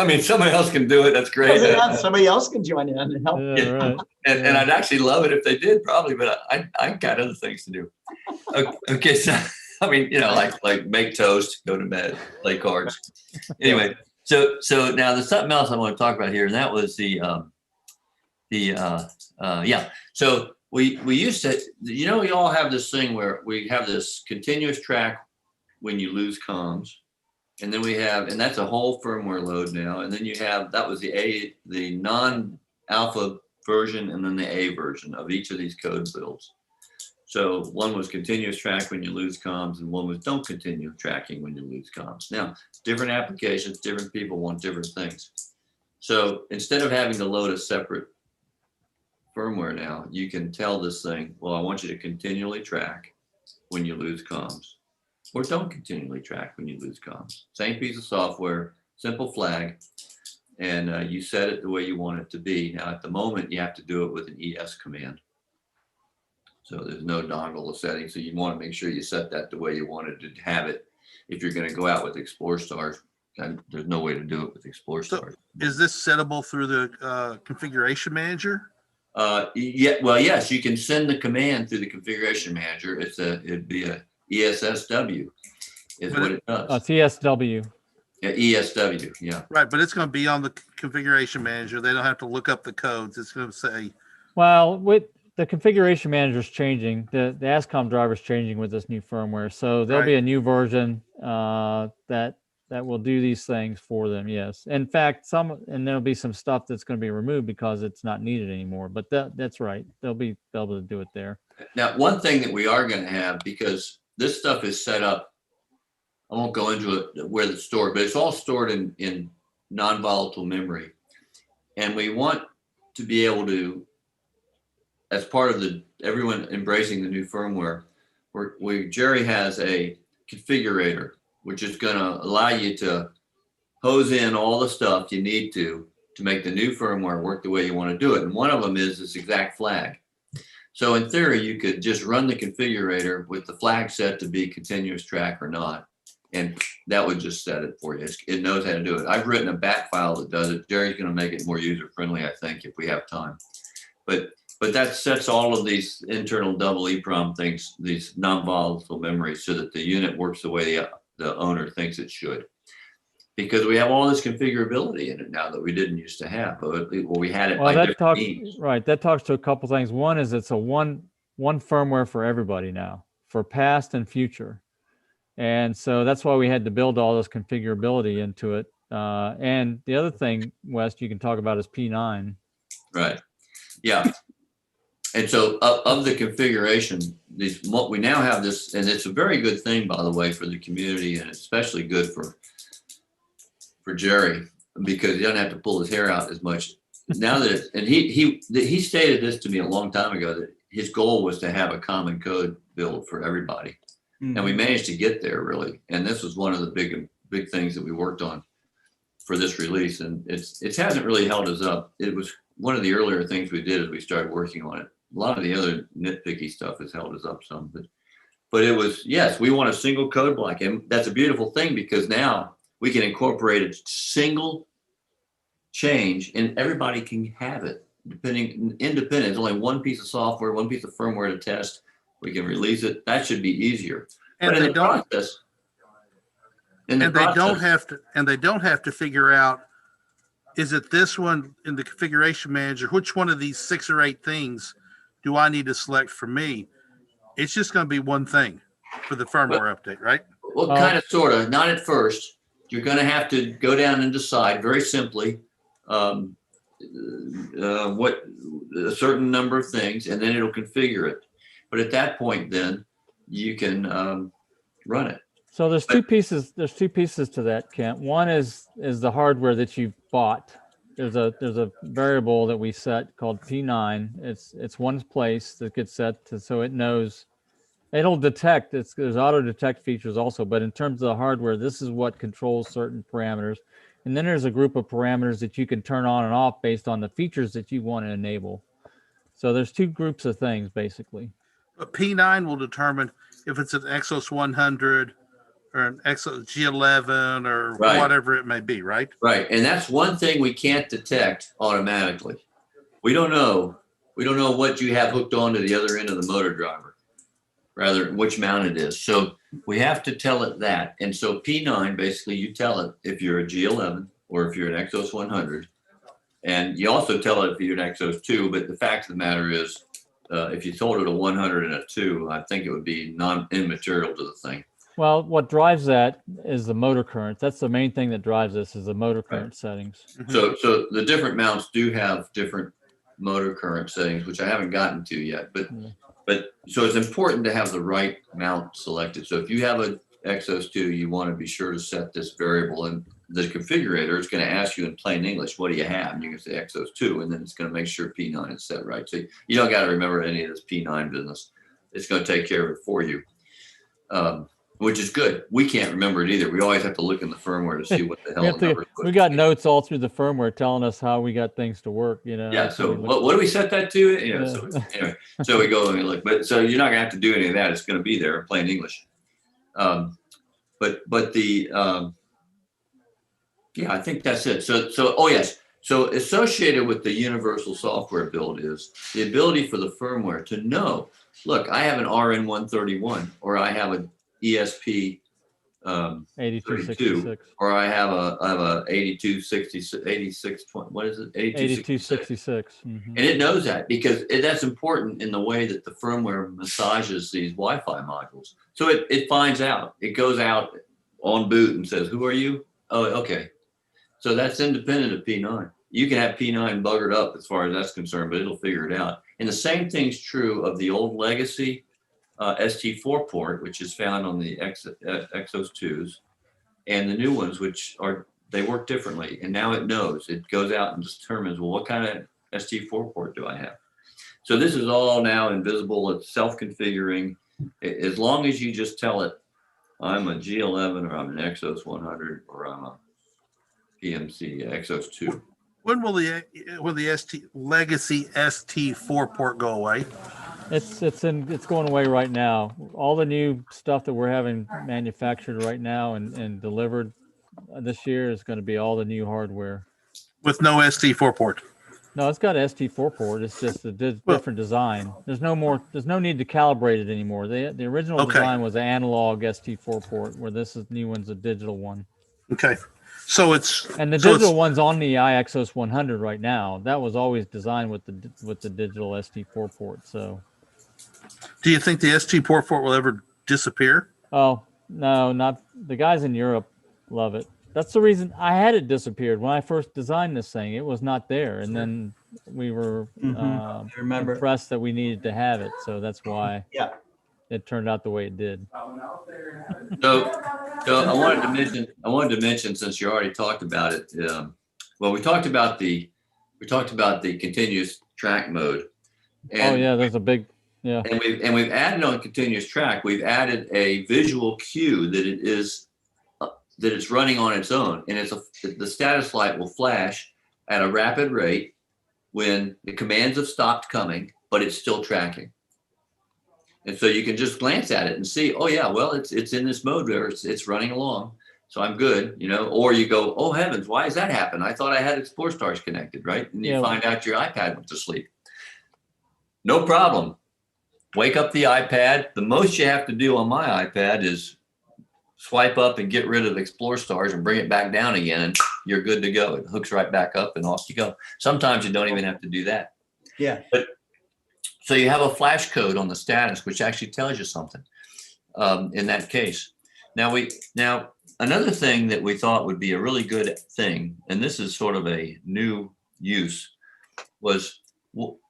mean, somebody else can do it. That's great. Somebody else can join in and help. Yeah, right. And I'd actually love it if they did, probably, but I got other things to do. Okay, so I mean, like make toast, go to bed, play cards. Anyway, so now there's something else I want to talk about here, and that was So we used to, we all have this thing where we have this continuous track when you lose comms. And then and that's a whole firmware load now. And then that was the non-alpha version and then the A version of each of these code builds. So one was continuous track when you lose comms, and one was don't continue tracking when you lose comms. Now, different applications, different people want different things. So instead of having to load a separate firmware now, you can tell this thing, well, I want you to continually track when you lose comms. Or don't continually track when you lose comms. Same piece of software, simple flag, and you set it the way you want it to be. Now, at the moment, you have to do it with an ES command. So there's no dongle setting. So you want to make sure you set that the way you wanted to have it. If you're going to go out with Explore Stars, there's no way to do it with Explore Stars. So is this settable through the configuration manager? Yeah. Well, yes, you can send the command through the configuration manager. It'd be a ESSW is what it does. TSW. Yeah, ESW. Yeah. Right, but it's going to be on the configuration manager. They don't have to look up the codes. It's going to say. Well, with the configuration manager is changing, the ASCOM driver is changing with this new firmware. So there'll be a new version that will do these things for them. Yes. In fact, there'll be some stuff that's going to be removed because it's not needed anymore. But that's right. They'll be able to do it there. Now, one thing that we are going to have, because this stuff is set up, I won't go into it where it's stored, but it's all stored in non-volatile memory. And we want to be able to, as part of everyone embracing the new firmware, Jerry has a configurator, which is going to allow you to hose in all the stuff you need to make the new firmware work the way you want to do it. And one of them is this exact flag. So in theory, you could just run the configurator with the flag set to be continuous track or not. And that would just set it for you. It knows how to do it. I've written a bat file that does it. Jerry's going to make it more user-friendly, I think, if we have time. But that sets all of these internal double EEPROM things, these non-volatile memories, so that the unit works the way the owner thinks it should. Because we have all this configurability in it now that we didn't used to have. But we had it. Well, that talks to a couple things. One is it's a one firmware for everybody now, for past and future. And so that's why we had to build all this configurability into it. And the other thing, Wes, you can talk about is P9. Right. Yeah. And so of the configuration, we now have this, and it's a very good thing, by the way, for the community, and especially good for Jerry, because he doesn't have to pull his hair out as much. Now that he stated this to me a long time ago, that his goal was to have a common code build for everybody. Mm-hmm. And we managed to get there, really. And this was one of the big things that we worked on for this release. And it hasn't really held us up. It was one of the earlier things we did as we started working on it. a lot of the other nitpicky stuff has held us up some, but it was, yes, we want a single code block. And that's a beautiful thing because now we can incorporate a single change and everybody can have it independent. It's only one piece of software, one piece of firmware to test. We can release it. That should be easier. And but they in the don't, process, and they don't have to figure out, is it this one in the configuration manager? Which one of these 6 or 8 things do I need to select for me? It's just going to be one thing for the firmware update, right? Well, kind of, sort of, not at first. You're going to have to go down and decide very simply what a certain number of things, and then it'll configure it. But at that point, then you can run it. So there's two pieces. There's two pieces to that, Kent. One is the hardware that you bought. There's a variable that we set called P9. It's one place that gets set to, so it knows. It'll detect. There's auto detect features also, but in terms of the hardware, this is what controls certain parameters. And then there's a group of parameters that you can turn on and off based on the features that you want to enable. So there's two groups of things basically. But P9 will determine if it's an Exos 100 or an Exos G11 or whatever it may be, right? Right, and that's one thing we can't detect automatically. We don't know what you have hooked on to the other end of the motor driver, rather which mount it is. So we have to tell it that. And so P9, basically you tell it if you're a G11 or if you're an Exos 100. And you also tell it if you're an Exos 2, but the fact of the matter is, if you told it a 100 and a 2, I think it would be immaterial to the thing. Well, what drives that is the motor current. That's the main thing that drives this is the motor current settings. So the different mounts do have different motor current settings, which I haven't gotten to yet. But so it's important to have the right mount selected. So if you have a Exos 2, you want to be sure to set this variable, and the configurator is going to ask you in plain English, what do you have? And you can say Exos 2, and then it's going to make sure P9 is set right. So you don't got to remember any of this P9 business. It's going to take care of it for you, which is good. We can't remember it either. We always have to look in the firmware to see what the hell we got notes all through the firmware telling us how we got things to work. Yeah. So what do we set that to? So anyway, so we go and look. But so you're not going to have to do any of that. It's going to be there in plain English. But the yeah, I think that's it. So oh yes. So associated with the universal software build is the ability for the firmware to know, look, I have an RN131 or I have an ESP 8266 or I have a 86, what is it? 8266. And it knows that because that's important in the way that the firmware massages these Wi-Fi modules. So it finds out, it goes out on boot and says, who are you? Oh, okay. So that's independent of P9. You can have P9 buggered up as far as that's concerned, but it'll figure it out. And the same thing's true of the old legacy ST4 port, which is found on the Exos 2s, and the new ones, which they work differently. And now it knows. It goes out and determines, well, what kind of ST4 port do I have? So this is all now invisible. It's self-configuring. As long as you just tell it, I'm a G11 or I'm an Exos 100 or I'm a PMC Exos 2. When will the legacy ST4 port go away? It's going away right now. All the new stuff that we're having manufactured right now and delivered this year is going to be all the new hardware. With no ST4 port. No, it's got an ST4 port. It's just a different design. There's no need to calibrate it anymore. The original design was an analog ST4 port, where this new one's a digital one. Okay. So the digital one's on the iXOS 100 right now. That was always designed with the digital ST4 port. So, do you think the ST4 port will ever disappear? Oh no, not the guys in Europe love it. That's the reason I had it disappeared when I first designed this thing. It was not there, and then we were impressed that we needed to have it. So that's why. Yeah. It turned out the way it did. So I wanted to mention since you already talked about it. Well, we talked about the continuous track mode. And there's a big And we've added on continuous track. We've added a visual cue that it's running on its own, and the status light will flash at a rapid rate when the commands have stopped coming, but it's still tracking. And so you can just glance at it and see, oh yeah, well, it's in this mode where it's running along. So I'm good, you know, or you go, oh heavens, why does that happen? I thought I had Explore Stars connected, right? And you find out your iPad went to sleep. No problem. Wake up the iPad. The most you have to do on my iPad is swipe up and get rid of Explore Stars and bring it back down again, and you're good to go. It hooks right back up and off you go. Sometimes you don't even have to do that. Yeah. But so you have a flash code on the status, which actually tells you something in that case. Now another thing that we thought would be a really good thing, and this is sort of a new use, was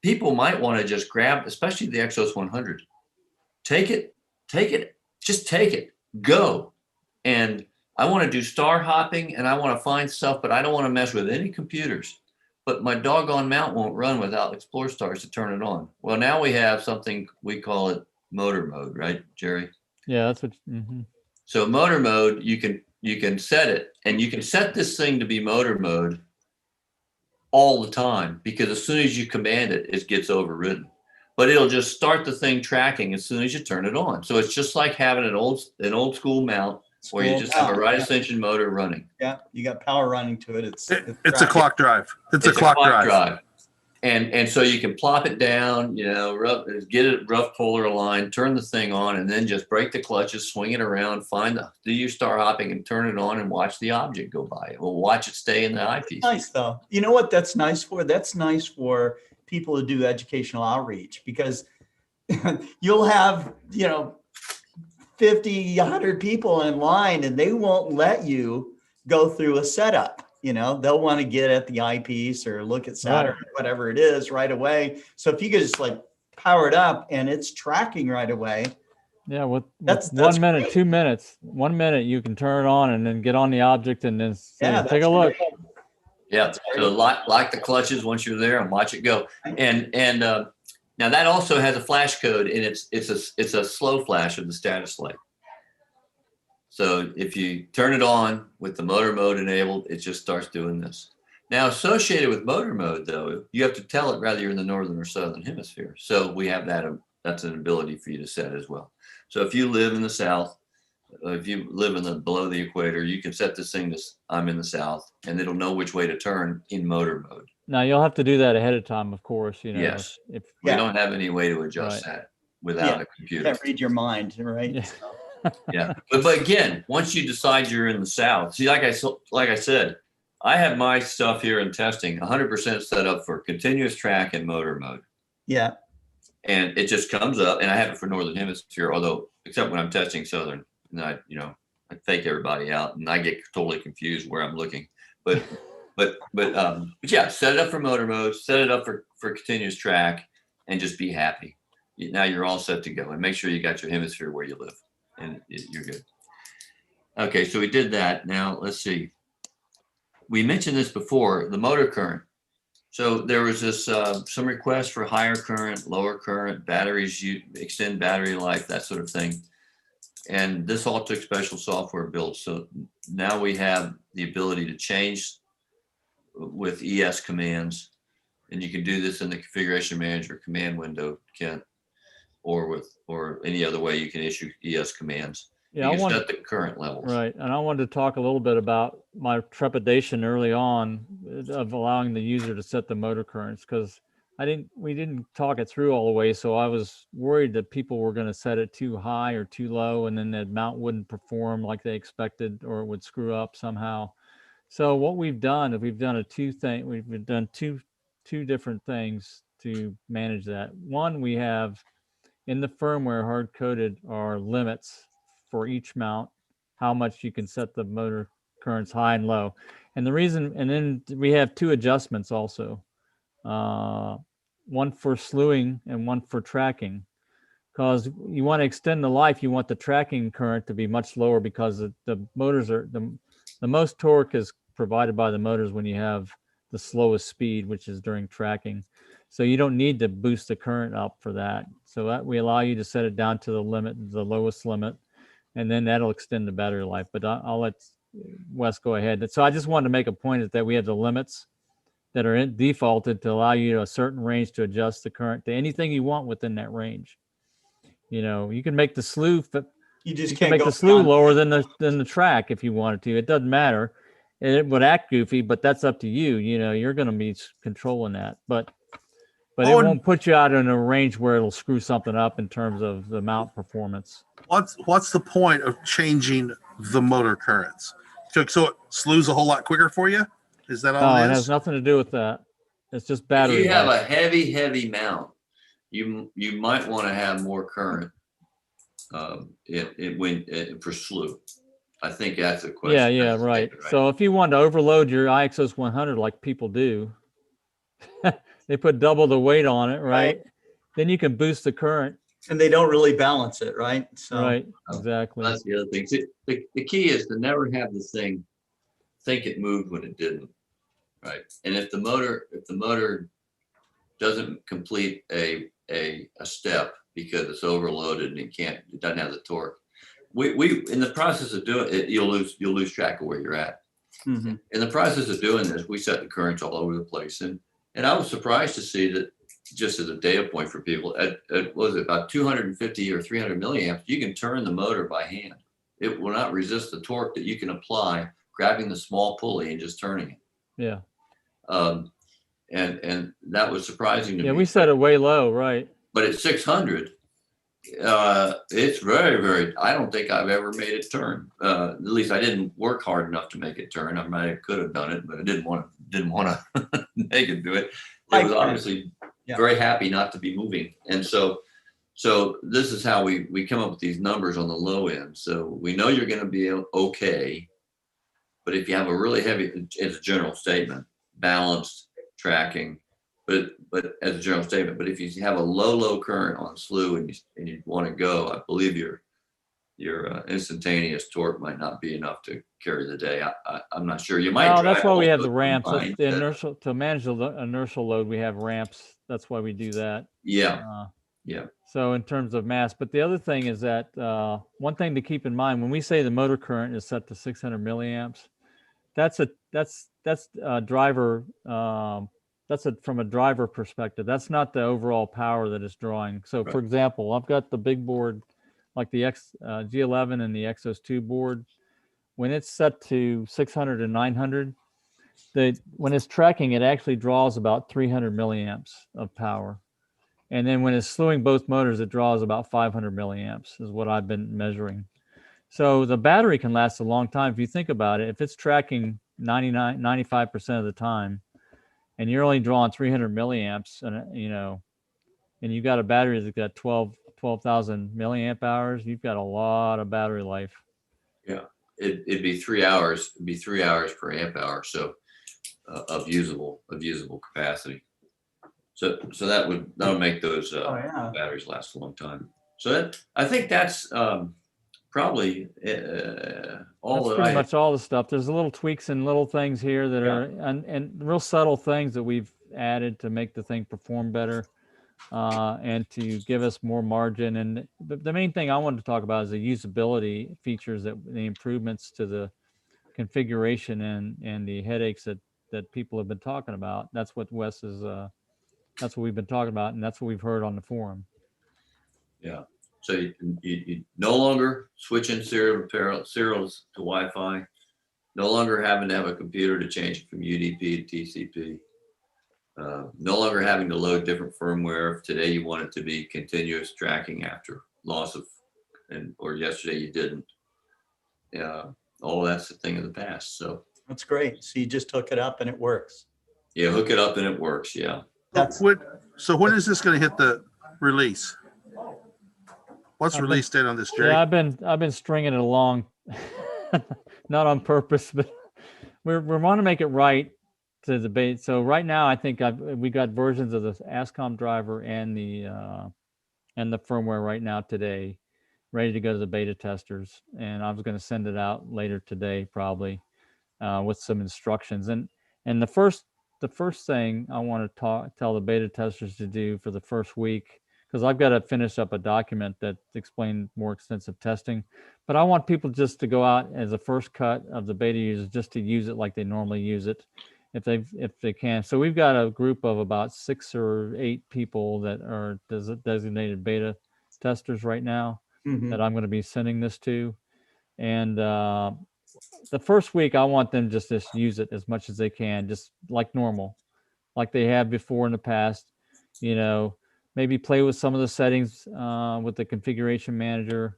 people might want to just grab, especially the Exos 100, take it, just take it, go. And I want to do star hopping and I want to find stuff, but I don't want to mess with any computers. But my doggone mount won't run without Explore Stars to turn it on. Well, now we have something, we call it motor mode, right, Jerry? Yeah, that's what. So motor mode, you can set it, and you can set this thing to be motor mode all the time, because as soon as you command it, it gets overridden. But it'll just start the thing tracking as soon as you turn it on. So it's just like having an old school mount where you just have a right ascension motor running. Yeah, you got power running to it. It's a clock drive. It's a clock drive. And so you can plop it down, you know, get it rough polar aligned, turn the thing on, and then just break the clutches, swing it around, do your star hopping and turn it on and watch the object go by. It will watch it stay in the eyepiece. Nice though. You know what that's nice for? That's nice for people who do educational outreach, because you'll have, 50, 100 people in line and they won't let you go through a setup. They'll want to get at the eyepiece or look at Saturn, or whatever it is right away. So if you could just like power it up and it's tracking right away. Yeah, with that's 1 minute, great. 2 minutes, 1 minute, you can turn it on and then get on the object and then take a look. Great. Yeah, so lock the clutches once you're there and watch it go. And now that also has a flash code, and it's a slow flash of the status light. So if you turn it on with the motor mode enabled, it just starts doing this. Now associated with motor mode though, you have to tell it whether you're in the northern or southern hemisphere. So we have that, that's an ability for you to set as well. So if you live in the south, if you live below the equator, you can set this thing to I'm in the south, and it'll know which way to turn in motor mode. Now you'll have to do that ahead of time, of course. Yes. We don't have any way to adjust that without a computer. You can't read your mind, right? Yeah. Yeah, but again, once you decide you're in the south, see, like I said, I have my stuff here in testing 100% set up for continuous track and motor mode. Yeah. And it just comes up, and I have it for northern hemisphere, although except when I'm testing southern, and I fake everybody out, and I get totally confused where I'm looking. But yeah, set it up for motor mode, set it up for continuous track, and just be happy. Now you're all set to go, and make sure you got your hemisphere where you live, and you're good. Okay, so we did that. Now let's see. We mentioned this before, the motor current. So there was this some requests for higher current, lower current, batteries, extend battery life, that sort of thing. And this all took special software builds. So now we have the ability to change with ES commands, and you can do this in the configuration manager command window, Kent, or any other way you can issue ES commands. Yeah, you can set the current levels. Right, and I wanted to talk a little bit about my trepidation early on of allowing the user to set the motor currents, because we didn't talk it through all the way, so I was worried that people were going to set it too high or too low, and then the mount wouldn't perform like they expected, or it would screw up somehow. So what we've done is we've done two different things to manage that. One, we have in the firmware hard-coded our limits for each mount, how much you can set the motor currents high and low. And then we have two adjustments also. One for slewing and one for tracking, because you want to extend the life. You want the tracking current to be much lower, because the motors are the most torque is provided by the motors when you have the slowest speed, which is during tracking. So you don't need to boost the current up for that. So that we allow you to set it down to the limit, the lowest limit, and then that'll extend the battery life. But I'll let Wes go ahead. So I just wanted to make a point that we have the limits that are defaulted to allow you a certain range to adjust the current to anything you want within that range. You know, you can make the slew, You just you can can't make go the slew beyond- lower than the track if you wanted to. It doesn't matter. It would act goofy, but that's up to you. You know, you're going to be controlling that, but it Oh, and- won't put you out in a range where it'll screw something up in terms of the mount performance. What's the point of changing the motor currents? So it slews a whole lot quicker for you? Is that all Oh, it it is? has nothing to do with that. It's just If battery you have life. a heavy mount, you might want to have more current for slew. I think that's a question. Yeah, That's a right. statement, So if you want to overload your IXOS 100 like people do, they put double the weight on it, right? Then you can boost the current. And they don't really balance it, right? So Right, exactly. That's the other thing. See, the key is to never have this thing think it moved when it didn't, right? And if the motor doesn't complete a step because it's overloaded and it doesn't have the torque, we in the process of doing it, you'll lose track of where you're at. mhm. In the process of doing this, we set the currents all over the place, and I was surprised to see that, just as a data point for people, at was it about 250 or 300 milliamps, you can turn the motor by hand. It will not resist the torque that you can apply grabbing the small pulley and just turning it. Yeah. And that was surprising to Yeah, me. we set it way low, right? But at 600, it's very, very, I don't think I've ever made it turn. At least I didn't work hard enough to make it turn. I might have could have done it, but I didn't want to make it do it. It was obviously very happy not to be moving. And so this is how we come up with these numbers on the low end. So we know you're going to be okay, but if you have a really heavy, it's a general statement, balanced tracking, but as a general statement, but if you have a low current on slew and you want to go, I believe your instantaneous torque might not be enough to carry the day. I'm not sure. You might. No, that's why we have the also ramps. That's combine the that. inertial, to manage the inertial load, we have ramps. That's why we do that. Yeah. Yeah. So in terms of mass, but the other thing is that one thing to keep in mind when we say the motor current is set to 600 milliamps, that's a driver. From a driver perspective. That's not the overall power that it's drawing. So for example, I've got the big board, like the G11 and the XXXIII board. When it's set to 600 and 900, when it's tracking, it actually draws about 300 milliamps of power. And then when it's slewing both motors, it draws about 500 milliamps is what I've been measuring. So the battery can last a long time. If you think about it, if it's tracking 95% of the time, and you're only drawing 300 milliamps, and and you've got a battery that's got 12,000 milliamp hours, you've got a lot of battery life. Yeah, it'd be 3 hours. It'd be 3 hours per amp hour, so of usable capacity. So that'll make those batteries last a long time. So I think that's probably all. That's pretty much all the stuff. There's little tweaks and little things here that are and real subtle things that we've added to make the thing perform better and to give us more margin. And the main thing I wanted to talk about is the usability features, the improvements to the configuration and the headaches that people have been talking about. That's what Wes is. That's what we've been talking about, and that's what we've heard on the forum. Yeah. So you no longer switching serials to Wi-Fi, no longer having to have a computer to change it from UDP to TCP, no longer having to load different firmware. If today you want it to be continuous tracking after loss of, or yesterday you didn't. All that's a thing of the past. So that's great. So you just hook it up and it works. Yeah, hook it up and it works. Yeah. So when is this going to hit the release? What's the release date on this, Jerry? Yeah, I've been stringing it along, not on purpose, but we want to make it right to debate. So right now, I think we got versions of the ASCOM driver and the firmware right now today, ready to go to the beta testers. And I was going to send it out later today, probably, with some instructions. And the first thing I want to tell the beta testers to do for the first week, because I've got to finish up a document that explains more extensive testing, but I want people just to go out as a first cut of the beta users, just to use it like they normally use it, if they can. So we've got a group of about 6 or 8 people that are designated beta testers right now Mhm. that I'm going to be sending this to. And the first week, I want them just to use it as much as they can, just like normal, like they have before in the past. You know, maybe play with some of the settings with the configuration manager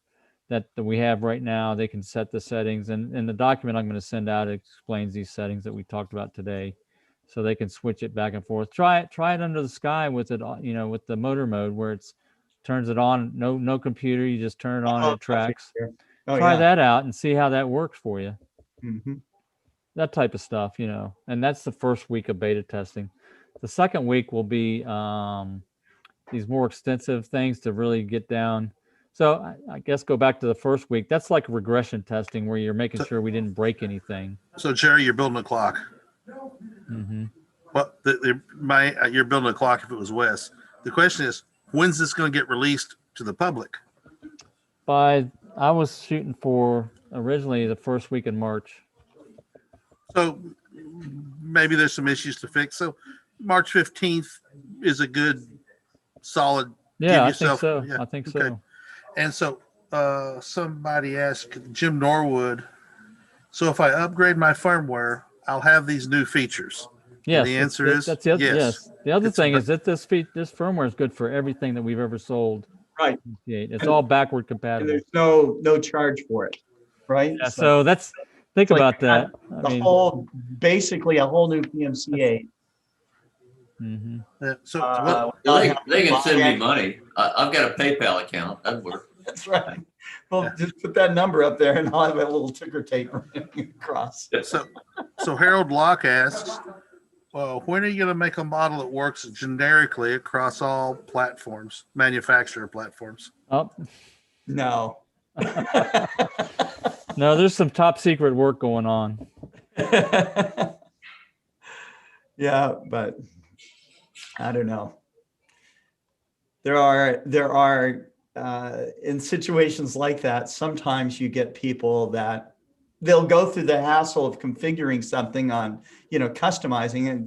that we have right now. They can set the settings, and the document I'm going to send out explains these settings that we talked about today, so they can switch it back and forth. Try it under the sky with it, you know, with the motor mode where it's turns it on. No computer, you just turn it on and it tracks. Oh, Try yeah. that out and see how that works for you. Mhm. That type of stuff, you know. And that's the first week of beta testing. The second week will be these more extensive things to really get down. So I guess go back to the first week. That's like regression testing where you're making sure we didn't break anything. So Jerry, you're building a clock. Mm-hmm. Well, you're building a clock if it was Wes. The question is, when's this going to get released to the public? I was shooting for originally the first week in March. So maybe there's some issues to fix. So March 15th is a good, solid. Yeah, I think yourself- so. yeah, I think okay. so. And so somebody asked Jim Norwood, so if I upgrade my firmware, I'll have these new features. Yes, the answer is that's the other, yes. yes. The other It's thing a- is that this firmware is good for everything that we've ever sold. Right. It's all backward And compatible. there's no charge for it, right? Yeah, so that's think like about that. Basically a whole new PMC-Eight. Mhm. Yeah, so They can send me money. I've got a PayPal account. That'd work. That's right. Well, just put that number up there and I'll have a little ticker tape running across. so Harold Locke asks, when are you going to make a model that works generically across all platforms, manufacturer platforms? Oh, No. no, there's some top secret work going on. Yeah, but I don't know. There are in situations like that, sometimes you get people that they'll go through the hassle of configuring something on, customizing it,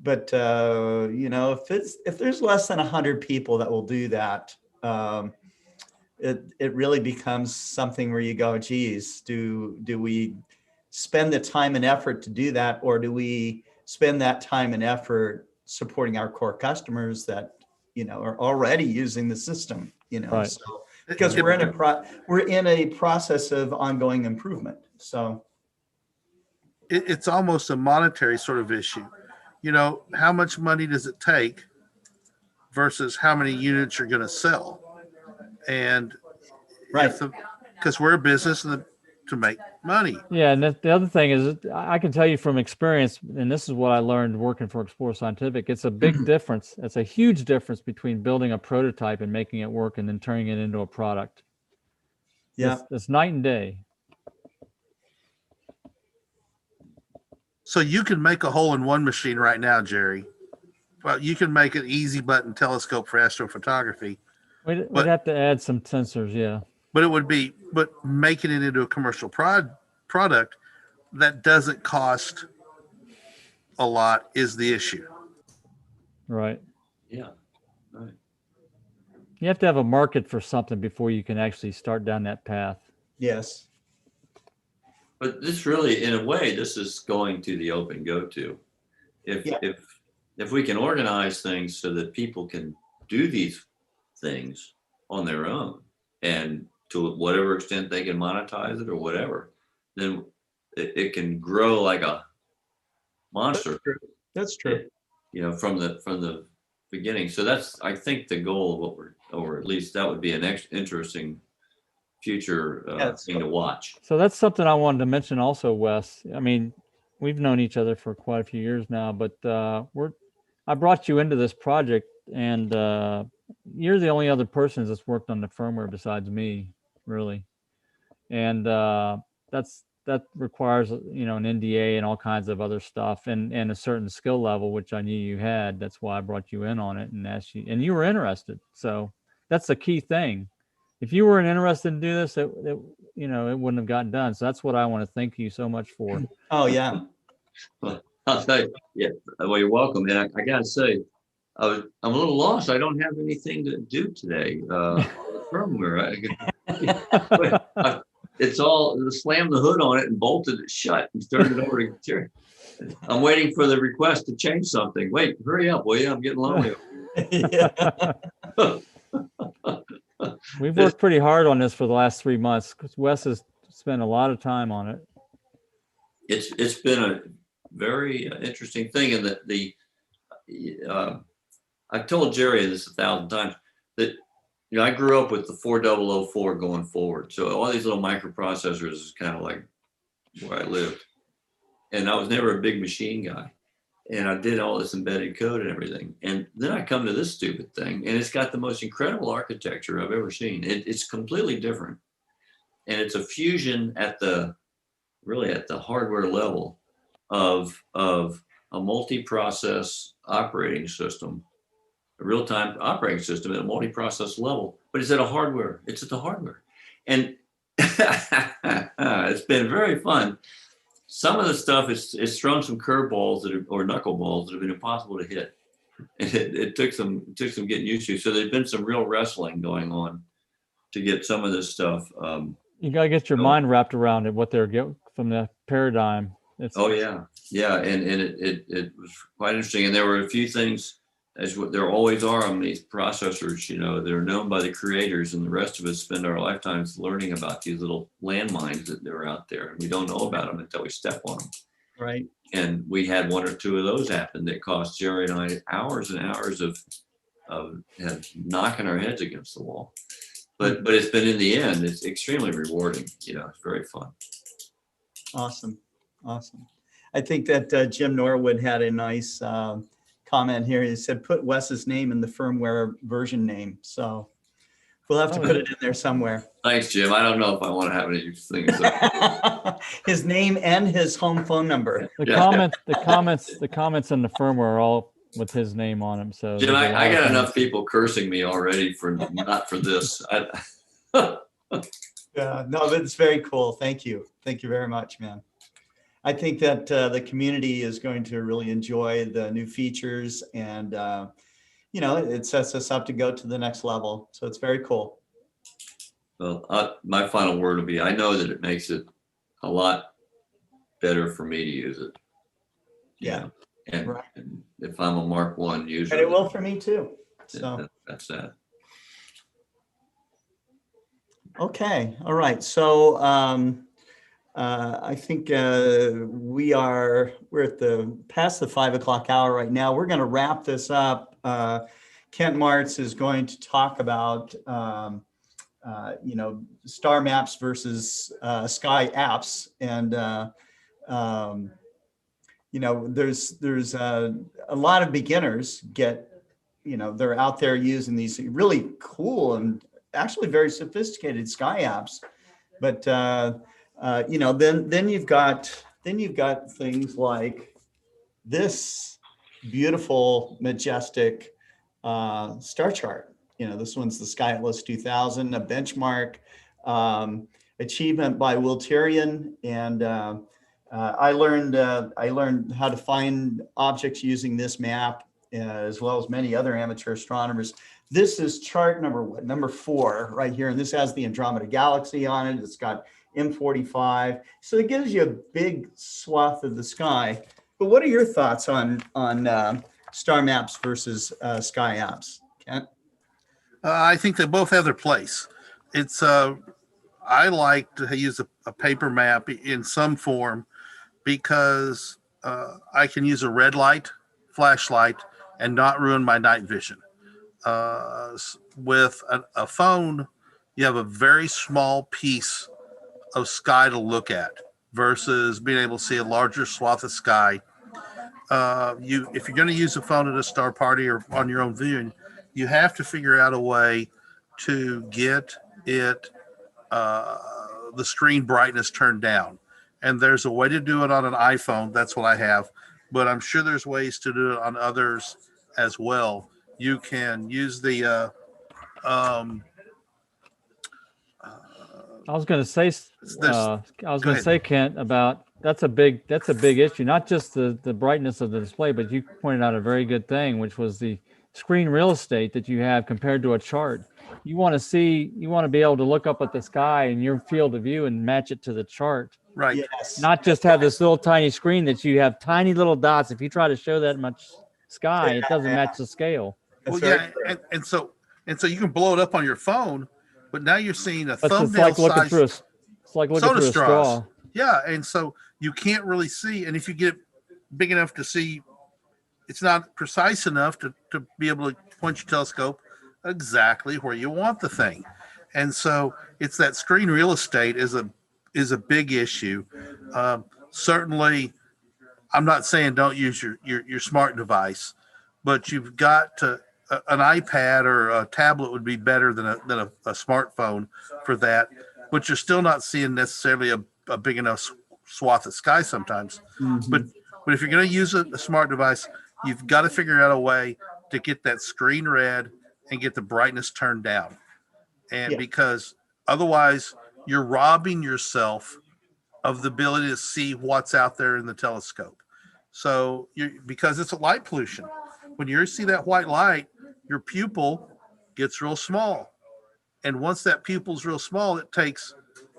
but if there's less than 100 people that will do that, it really becomes something where you go, geez, do we spend the time and effort to do that, or do we spend that time and effort supporting our core customers that are already using the system? Right. So because we're in a process of ongoing improvement. So it's almost a monetary sort of issue. How much money does it take versus how many units you're going to sell? And right, because we're a business to make money. Yeah, and the other thing is, I can tell you from experience, and this is what I learned working for Explorer Scientific. It's a big difference. It's a huge difference between building a prototype and making it work, and then turning it into a product. Yeah, it's night and day. So you can make a hole-in-one machine right now, Jerry. Well, you can make an easy button telescope for astrophotography. We'd have to add some sensors, yeah. But making it into a commercial product that doesn't cost a lot is the issue. Right. Yeah. Right. You have to have a market for something before you can actually start down that path. yes. But this really, in a way, this is going to the OpenGOTO. If we can organize things so that people can do these things on their own, and to whatever extent they can monetize it or whatever, then it can grow like a monster. That's true. From the beginning. So that's, I think, the goal of what or at least that would be an interesting future thing to watch. So that's something I wanted to mention also, Wes. I mean, we've known each other for quite a few years now, but I brought you into this project, and you're the only other person that's worked on the firmware besides me, really. And that requires an NDA and all kinds of other stuff, and a certain skill level, which I knew you had. That's why I brought you in on it and asked you, and you were interested. So that's the key thing. If you weren't interested in doing this, it wouldn't have gotten done. So that's what I want to thank you so much for. Oh yeah. Well, I'll tell you, yeah, well, you're welcome. And I gotta say, I'm a little lost. I don't have anything to do today. On the firmware. It's all slammed the hood on it and bolted it shut and turned it over to Jerry. I'm waiting for the request to change something. Wait, hurry up, will you? I'm getting lonely. We've worked pretty hard on this for the last 3 months because Wes has spent a lot of time on it. It's been a very interesting thing, and I've told Jerry this 1,000 times that I grew up with the 4004 going forward, so all these little microprocessors is kind of like where I lived, and I was never a big machine guy, and I did all this embedded code and everything, and then I come to this stupid thing, and it's got the most incredible architecture I've ever seen. It's completely different, and it's a fusion at the hardware level of a multi-process operating system, a real-time operating system at a multi-process level, but it's at the hardware, and it's been very fun. Some of the stuff it's thrown some curveballs or knuckleballs that have been impossible to hit, and it took some getting used to. So there's been some real wrestling going on to get some of this stuff. You got to get your mind wrapped around it, what they're getting from the paradigm. Oh yeah, and it was quite interesting. And there were a few things, as what there always are on these processors. They're known by the creators, and the rest of us spend our lifetimes learning about these little landmines that they're out there, and we don't know about them until we step on them. Right. And we had one or two of those happen that cost Jerry and I hours and hours of knocking our heads against the wall. But it's been, in the end, it's extremely rewarding. It's very fun. Awesome. I think that Jim Norwood had a nice comment here. He said, put Wes's name in the firmware version name. So we'll have to put it in there somewhere. Thanks, Jim. I don't know if I want to have any things. His name and his home phone number. The comments in the firmware are all with his name on them. So Jim, I got enough people cursing me already for not for this. Yeah, no, but it's very cool. Thank you very much, man. I think that the community is going to really enjoy the new features, and it sets us up to go to the next level. So it's very cool. Well, my final word will be, I know that it makes it a lot better for me to use it. Yeah. And, right. And if I'm a Mark I user, and it will for me too. So that's that. Okay. All right. So I think we're at past the 5 o'clock hour right now. We're going to wrap this up. Kent Marts is going to talk about Starmaps versus Sky Apps, and there's a lot of beginners they're out there using these really cool and actually very sophisticated Sky apps, but then you've got things like this beautiful, majestic star chart. This one's the Sky Atlas 2000, a benchmark achievement by Will Tyrion, and I learned how to find objects using this map, as well as many other amateur astronomers. This is chart number 4 right here, and this has the Andromeda Galaxy on it. It's got M45, so it gives you a big swath of the sky. But what are your thoughts on star maps versus sky apps, Kent? I think they both have their place. It's I like to use a paper map in some form because I can use a red light, flashlight, and not ruin my night vision. With a phone, you have a very small piece of sky to look at versus being able to see a larger swath of sky. If you're going to use a phone at a star party or on your own viewing, you have to figure out a way to get it the screen brightness turned down. And there's a way to do it on an iPhone. That's what I have. But I'm sure there's ways to do it on others as well. You can use the I was going to say, Kent, about that's a big issue. Not just the brightness of the display, but you pointed out a very good thing, which was the screen real estate that you have compared to a chart. You want to be able to look up at the sky in your field of view and match it to the chart. Right. Yes. Not just have this little tiny screen that you have tiny little dots. If you try to show that much sky, it doesn't match the scale. That's Well, very yeah, true. and so you can blow it up on your phone, but now you're seeing a But it's thumbnail like looking size through it's like looking soda through a straws. straw. Yeah, and so you can't really see. And if you get big enough to see, it's not precise enough to be able to point your telescope exactly where you want the thing. And so it's that screen real estate is a big issue. Certainly, I'm not saying don't use your smart device, but you've got to an iPad or a tablet would be better than a smartphone for that. But you're still not seeing necessarily a big enough swath of sky sometimes. Mhm. But if you're going to use a smart device, you've got to figure out a way to get that screen red and get the brightness turned down. And Yeah. because otherwise you're robbing yourself of the ability to see what's out there in the telescope. So because it's a light pollution. When you see that white light, your pupil gets real small. And once that pupil's real small, it takes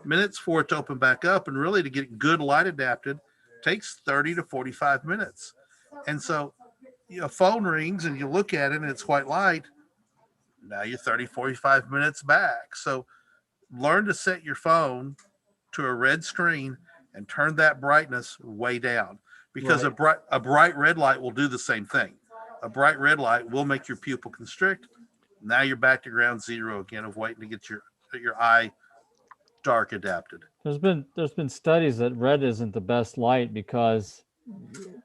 minutes for it to open back up. And really to get good light adapted takes 30 to 45 minutes. And so a phone rings and you look at it and it's white light. Now you're 30, 45 minutes back. So learn to set your phone to a red screen and turn that brightness way down, because Right. a bright red light will do the same thing. A bright red light will make your pupil constrict. Now you're back to ground zero again of waiting to get your eye dark adapted. There's been studies that red isn't the best light because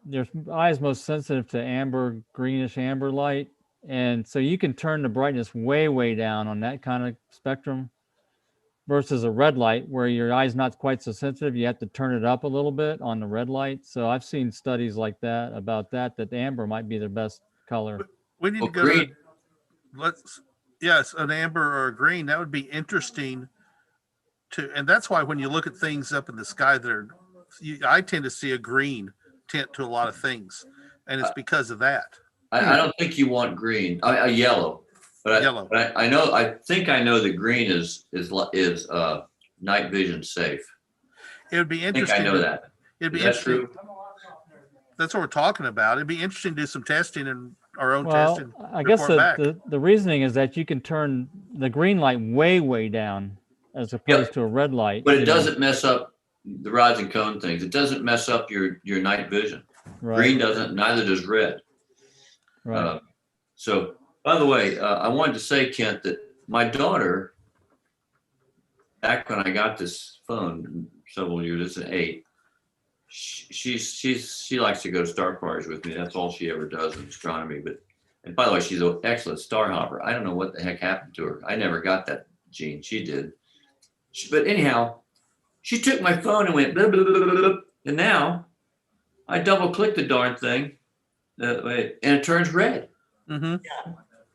your eye is most sensitive to amber, greenish amber light. And so you can turn the brightness way down on that kind of spectrum versus a red light where your eye's not quite so sensitive. You have to turn it up a little bit on the red light. So I've seen studies like that about that amber might be the best color. We need Well, to go green, yes, an amber or a green. That would be interesting and that's why when you look at things up in the sky I tend to see a green tint to a lot of things. And it's because of that. I don't think you want green, a yellow, but Yellow. I think I know that green is night vision safe. It would be I think interesting. I know that. It'd be Is that interesting. true? That's what we're talking about. It'd be interesting to do some testing and our own Well, testing. I guess report back. the reasoning is that you can turn the green light way down as opposed to a red light. But it you know. doesn't mess up the rods and cone things. It doesn't mess up your night vision. Right, Green doesn't, neither does red. right. So, by the way, I wanted to say, Kent, that my daughter, back when I got this phone several years, it's an 8. She likes to go to star parties with me. That's all she ever does in astronomy. And by the way, she's an excellent star hopper. I don't know what the heck happened to her. I never got that gene. She did. But anyhow, she took my phone and went blah, blah, blah, blah, blah, and now I double click the darn thing and it turns red. Mhm.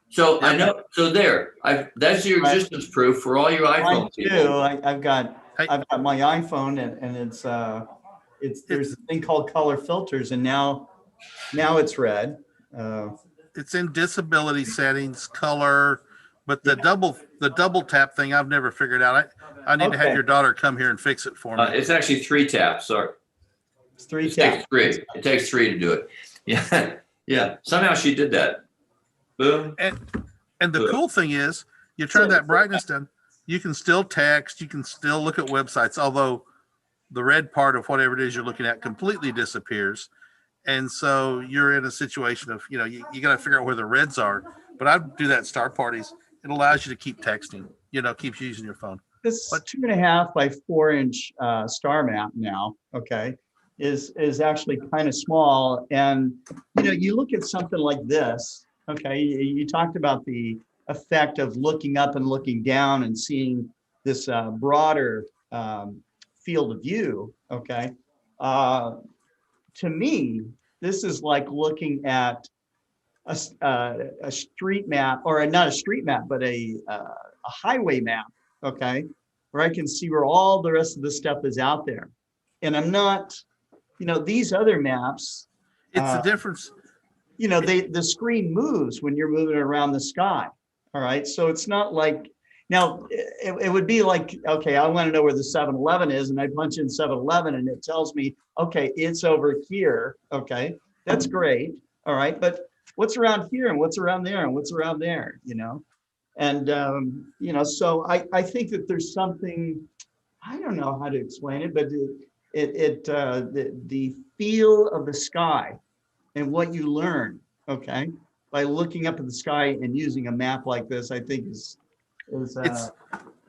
So I know. So there, that's your Right. existence proof for all your I iPhone do. people. I've got my iPhone and it's there's a thing called color filters, and now it's red. It's in disability settings, color, but the double tap thing I've never figured out. I need to have Okay. your daughter come here and fix it for me. It's actually 3 taps. Sorry, It's 3 it taps. takes 3. It takes 3 to do it. Yeah, yeah. Somehow she did that. Boom. And the cool thing is, you turn that brightness down, you can still text, you can still look at websites, although the red part of whatever it is you're looking at completely disappears. And so you're in a situation of, you got to figure out where the reds are. But I do that at star parties. It allows you to keep texting, keeps using your phone. This 2.5 by 4 inch star map now, okay, is actually kind of small. And you look at something like this, okay, you talked about the effect of looking up and looking down and seeing this broader field of view, okay. To me, this is like looking at a street map, or not a street map, but a highway map, okay, where I can see where all the rest of the stuff is out there. And I'm not these other maps, It's the difference. the screen moves when you're moving around the sky. All right. So it's not like, now it would be like, okay, I want to know where the 7-Eleven is, and I punch in 7-Eleven and it tells me, okay, it's over here. Okay. That's great. All right. But what's around here and what's around there and what's around there, And, so I think that there's something, I don't know how to explain it, but the feel of the sky and what you learn, okay, by looking up at the sky and using a map like this, I think is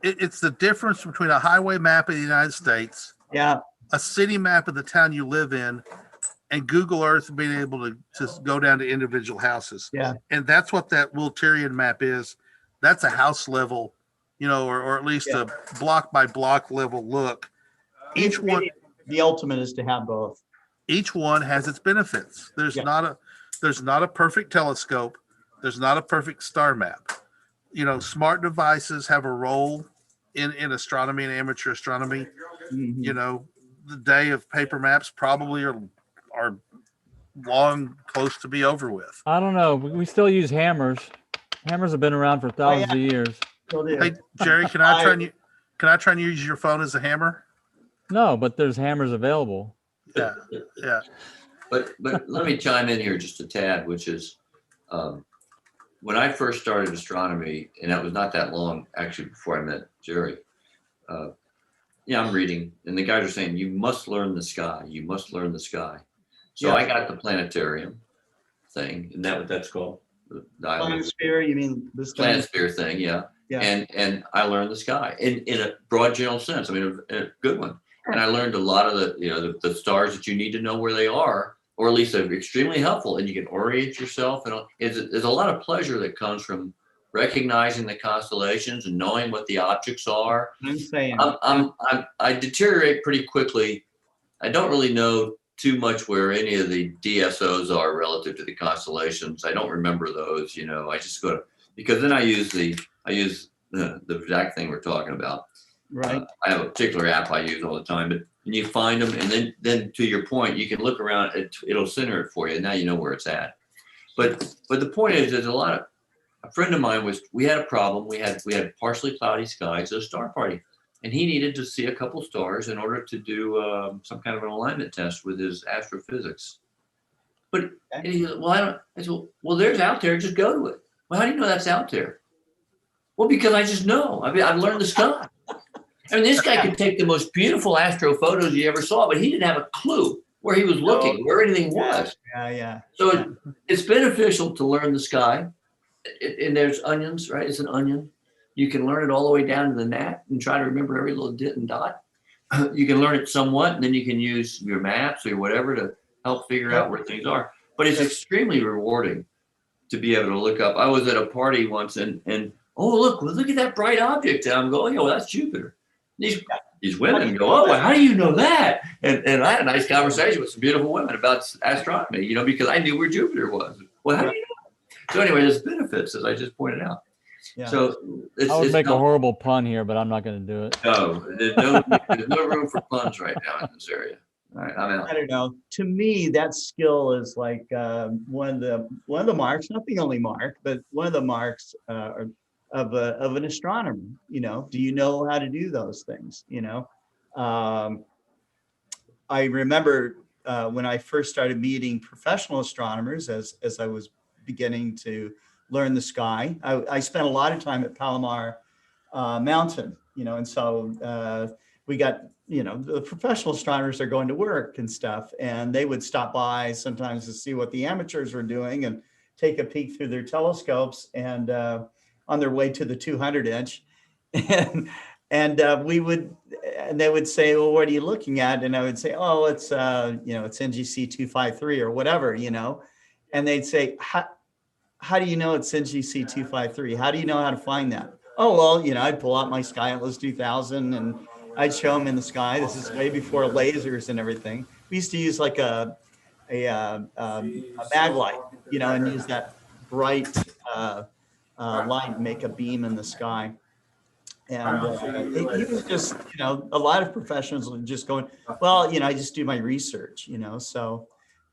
It's the difference between a highway map of the United States, yeah, a city map of the town you live in, and Google Earth being able to go down to individual houses. yeah. And that's what that Wilterian map is. That's a house level, or at least a block by block level look. Each one, the ultimate is to have both. each one has its benefits. There's not a perfect telescope. There's not a perfect star map. Smart devices have a role in astronomy and amateur astronomy. Mhm. The day of paper maps probably are long close to be over with. I don't know. We still use hammers. Hammers have been around for thousands of years. Still do. Hey, Jerry, can I try and use your phone as a hammer? No, but there's hammers available. Yeah. But let me chime in here just a tad, which is when I first started astronomy, and that was not that long actually before I met Jerry. I'm reading, and the guys are saying you must learn the sky. You must learn the sky. So I got the planetarium thing, and that's called the Planisphere, you mean this thing? Planisphere thing, yeah. And I learned the sky in a broad general sense. I mean, a good one. And I learned a lot of the stars that you need to know where they are, or at least they're extremely helpful, and you can orient yourself. And there's a lot of pleasure that comes from recognizing the constellations and knowing what the objects are. I'm saying. I deteriorate pretty quickly. I don't really know too much where any of the DSOs are relative to the constellations. I don't remember those. I just go to, because then I use the exact thing we're talking about. Right. I have a particular app I use all the time, but you find them, and then to your point, you can look around. It'll center it for you. Now you know where it's at. But the point is, there's a friend of mine we had a problem. We had partially cloudy skies at a star party, and he needed to see a couple stars in order to do some kind of an alignment test with his astrophysics. But and he said, well, I said, well, there's out there. Just go to it. Well, how do you know that's out there? Well, because I just know. I mean, I've learned the sky. I mean, this guy could take the most beautiful astro photos you ever saw, but he didn't have a clue where he was looking, where anything was. Yeah. So it's beneficial to learn the sky. And there's onions, right? It's an onion. You can learn it all the way down to the gnat and try to remember every little dit and dot. You can learn it somewhat, and then you can use your maps or whatever to help figure out where things are. But it's extremely rewarding to be able to look up. I was at a party once, and oh, look at that bright object. And I'm going, oh, that's Jupiter. These women go, oh, well, how do you know that? And I had a nice conversation with some beautiful women about astronomy, because I knew where Jupiter was. Well, how do you know? So anyway, there's benefits, as I just pointed out. Yeah. So I would make a horrible pun here, but I'm not going to do it. No, there's no room for puns right now in this area. All right, I'm out. I don't know. To me, that skill is like one of the marks, not the only mark, but one of the marks of an astronomer. Do you know how to do those things? I remember when I first started meeting professional astronomers as I was beginning to learn the sky. I spent a lot of time at Palomar Mountain, and so we got, the professional astronomers are going to work and stuff, and they would stop by sometimes to see what the amateurs were doing and take a peek through their telescopes and on their way to the 200-inch. And they would say, well, what are you looking at? And I would say, oh, it's NGC 253 or whatever, and they'd say, how do you know it's NGC 253? How do you know how to find that? Oh, well, I'd pull out my Sky Atlas 2000 and I'd show them in the sky. This is way before lasers and everything. We used to use like a mag light, and use that bright light and make a beam in the sky. And he was just, a lot of professionals were just going, well, I just do my research, so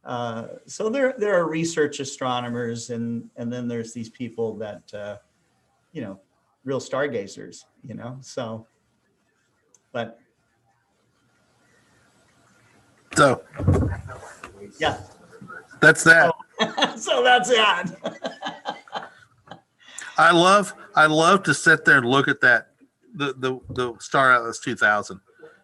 there are research astronomers, and then there's these people that, real stargazers, so, but So yeah. that's that. So that's it. I love to sit there and look at that, the Star Atlas 2000.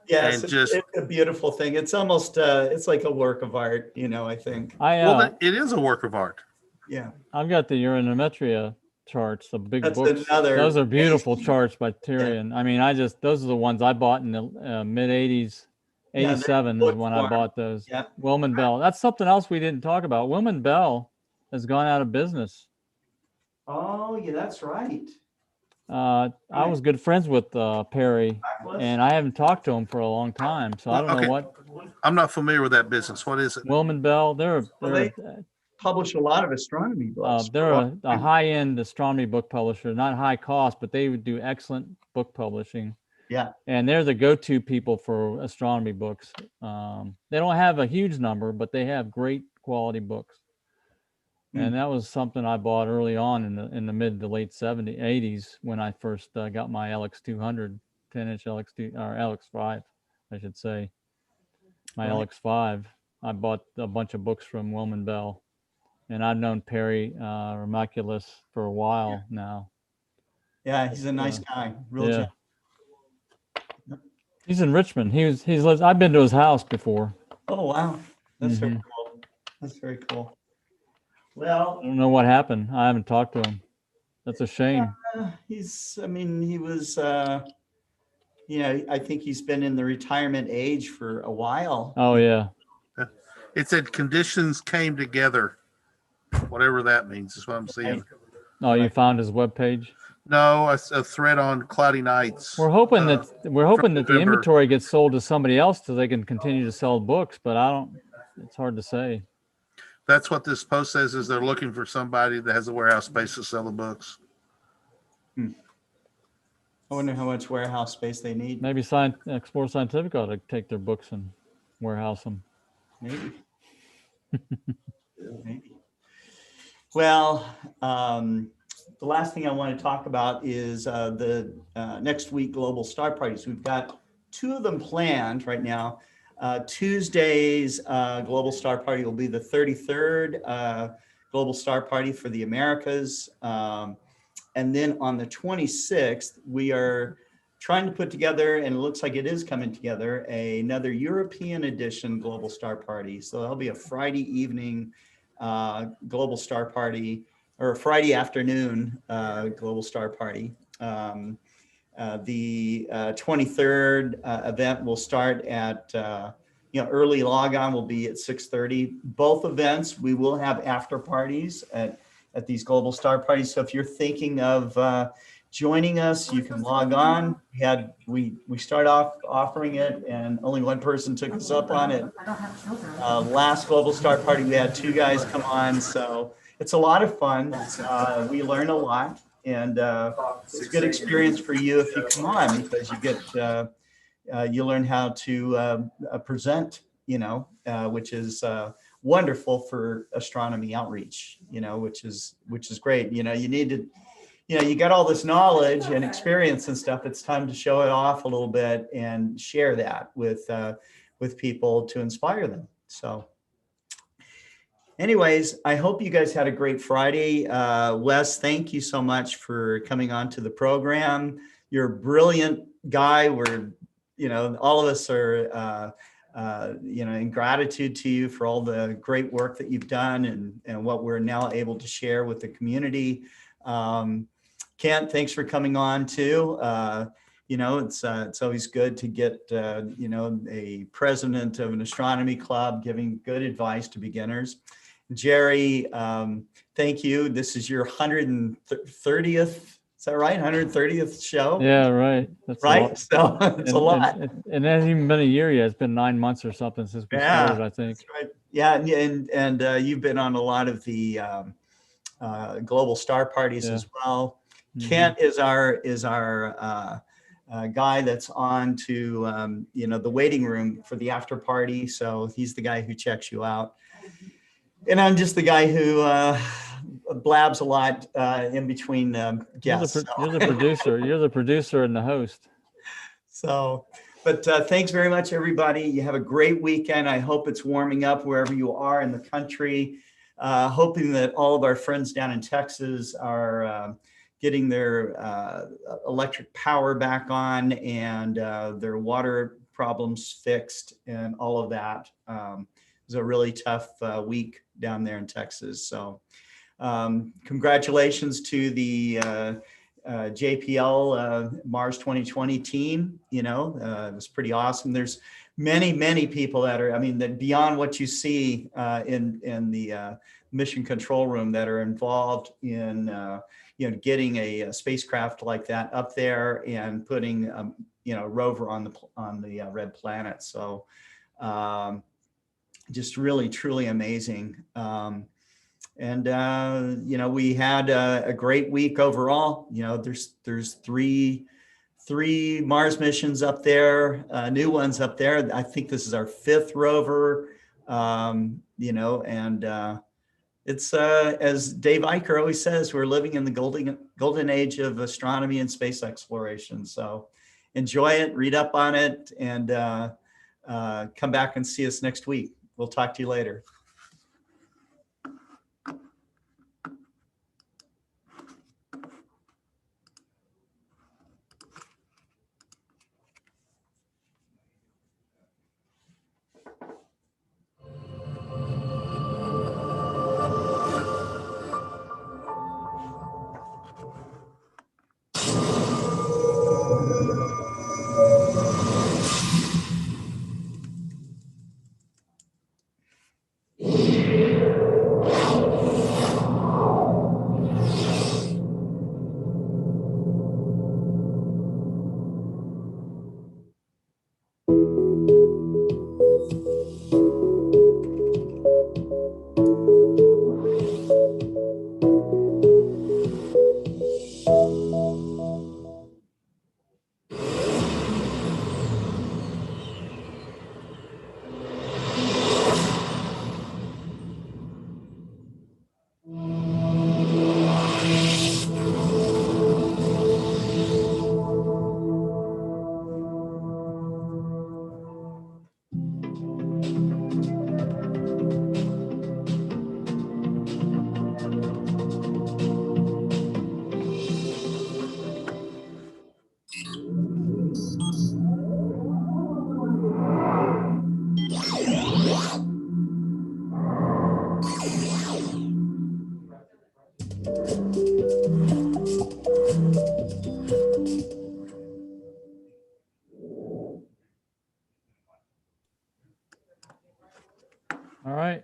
Yes, And just, it's a beautiful thing. It's almost, it's like a work of art, I think. well, it is a work of art. Yeah. I've got the Uranometria charts, the big That's books. another Those are beautiful amazing- charts by Tyrion. I mean, those are the ones I bought in the mid 80s. Yeah, they're 87 is book when I form. bought those. Yeah. Wilman Bell. That's something else we didn't talk about. Wilman Bell has gone out of business. Oh, yeah, that's right. I was good friends with Perry, and I haven't talked to him for a long time. So I don't Okay. know what. I'm not familiar with that business. What is it? Wilman Bell, They publish a lot of astronomy books. they're a high-end astronomy book publisher, not high cost, but they would do excellent book publishing. Yeah. And they're the go-to people for astronomy books. They don't have a huge number, but they have great quality books. And that was something I bought early on in the mid to late 80s when I first got my LX200 10-inch LX2 or LX5, I should say. My Right. LX5. I bought a bunch of books from Wilman Bell, and I've known Perry Remarculus for a while now. Yeah, he's a nice guy. Real Yeah. gent. He's in Richmond. He's lives. I've been to his house before. Oh, wow. That's very cool. That's very cool. Well, I don't know what happened. I haven't talked to him. That's a shame. he was, I think he's been in the retirement age for a while. Oh yeah. It said conditions came together. Whatever that means is what I'm seeing. Oh, you found his webpage. No, a thread on cloudy nights. We're hoping that the November. inventory gets sold to somebody else so they can continue to sell books, but it's hard to say. That's what this post says, is they're looking for somebody that has a warehouse space to sell the books. I wonder how much warehouse space they need. Maybe Explore Scientific ought to take their books and warehouse them. Maybe. Maybe. Well, the last thing I want to talk about is the next week global star parties. We've got 2 of them planned right now. Tuesday's global star party will be the 33rd global star party for the Americas. And then on the 26th, we are trying to put together, and it looks like it is coming together, another European edition global star party. So there'll be a Friday evening global star party, or a Friday afternoon global star party. The 23rd event will start at, early log on will be at 6:30. Both events, we will have after parties at these global star parties. So if you're thinking of joining us, you can log on. We start off offering it, and only one person took us up on it. Last global star party, we had 2 guys come on. So it's a lot of fun. We learn a lot. And it's a good experience for you if you come on, because you learn how to present, which is wonderful for astronomy outreach, which is great. You need to, you got all this knowledge and experience and stuff. It's time to show it off a little bit and share that with people to inspire them. So. Anyways, I hope you guys had a great Friday. Wes, thank you so much for coming on to the program. You're a brilliant guy. We're, all of us are, in gratitude to you for all the great work that you've done and what we're now able to share with the community. Kent, thanks for coming on too. It's always good to get, a president of an astronomy club giving good advice to beginners. Jerry, thank you. This is your 130th, is that right? 130th show? Yeah, right. That's right. So it's a lot. And it hasn't even been a year yet. It's been 9 months or something since we started, I think. That's right. Yeah, and you've been on a lot of the global star parties as well. Mm-hmm. Kent is our guy that's on to, the waiting room for the after party. So he's the guy who checks you out. And I'm just the guy who blabs a lot in between guests. You're the producer. You're the producer and the host. So, but thanks very much, everybody. You have a great weekend. I hope it's warming up wherever you are in the country. Hoping that all of our friends down in Texas are getting their electric power back on and their water problems fixed and all of that. It was a really tough week down there in Texas. So congratulations to the JPL Mars 2020 team. It was pretty awesome. There's many people that are, that beyond what you see in the mission control room that are involved in getting a spacecraft like that up there and putting a rover on the red planet. So just really truly amazing. And we had a great week overall. There's three Mars missions up there, new ones up there. I think this is our 5th rover, and it's as Dave Eicher always says, we're living in the golden age of astronomy and space exploration. So enjoy it, read up on it, and come back and see us next week. We'll talk to you later. All right.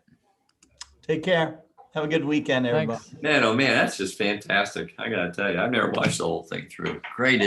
Take care. Have a good weekend, everybody. Thanks. Man, oh man, that's just fantastic. I gotta tell you, I've never watched the whole thing through. Great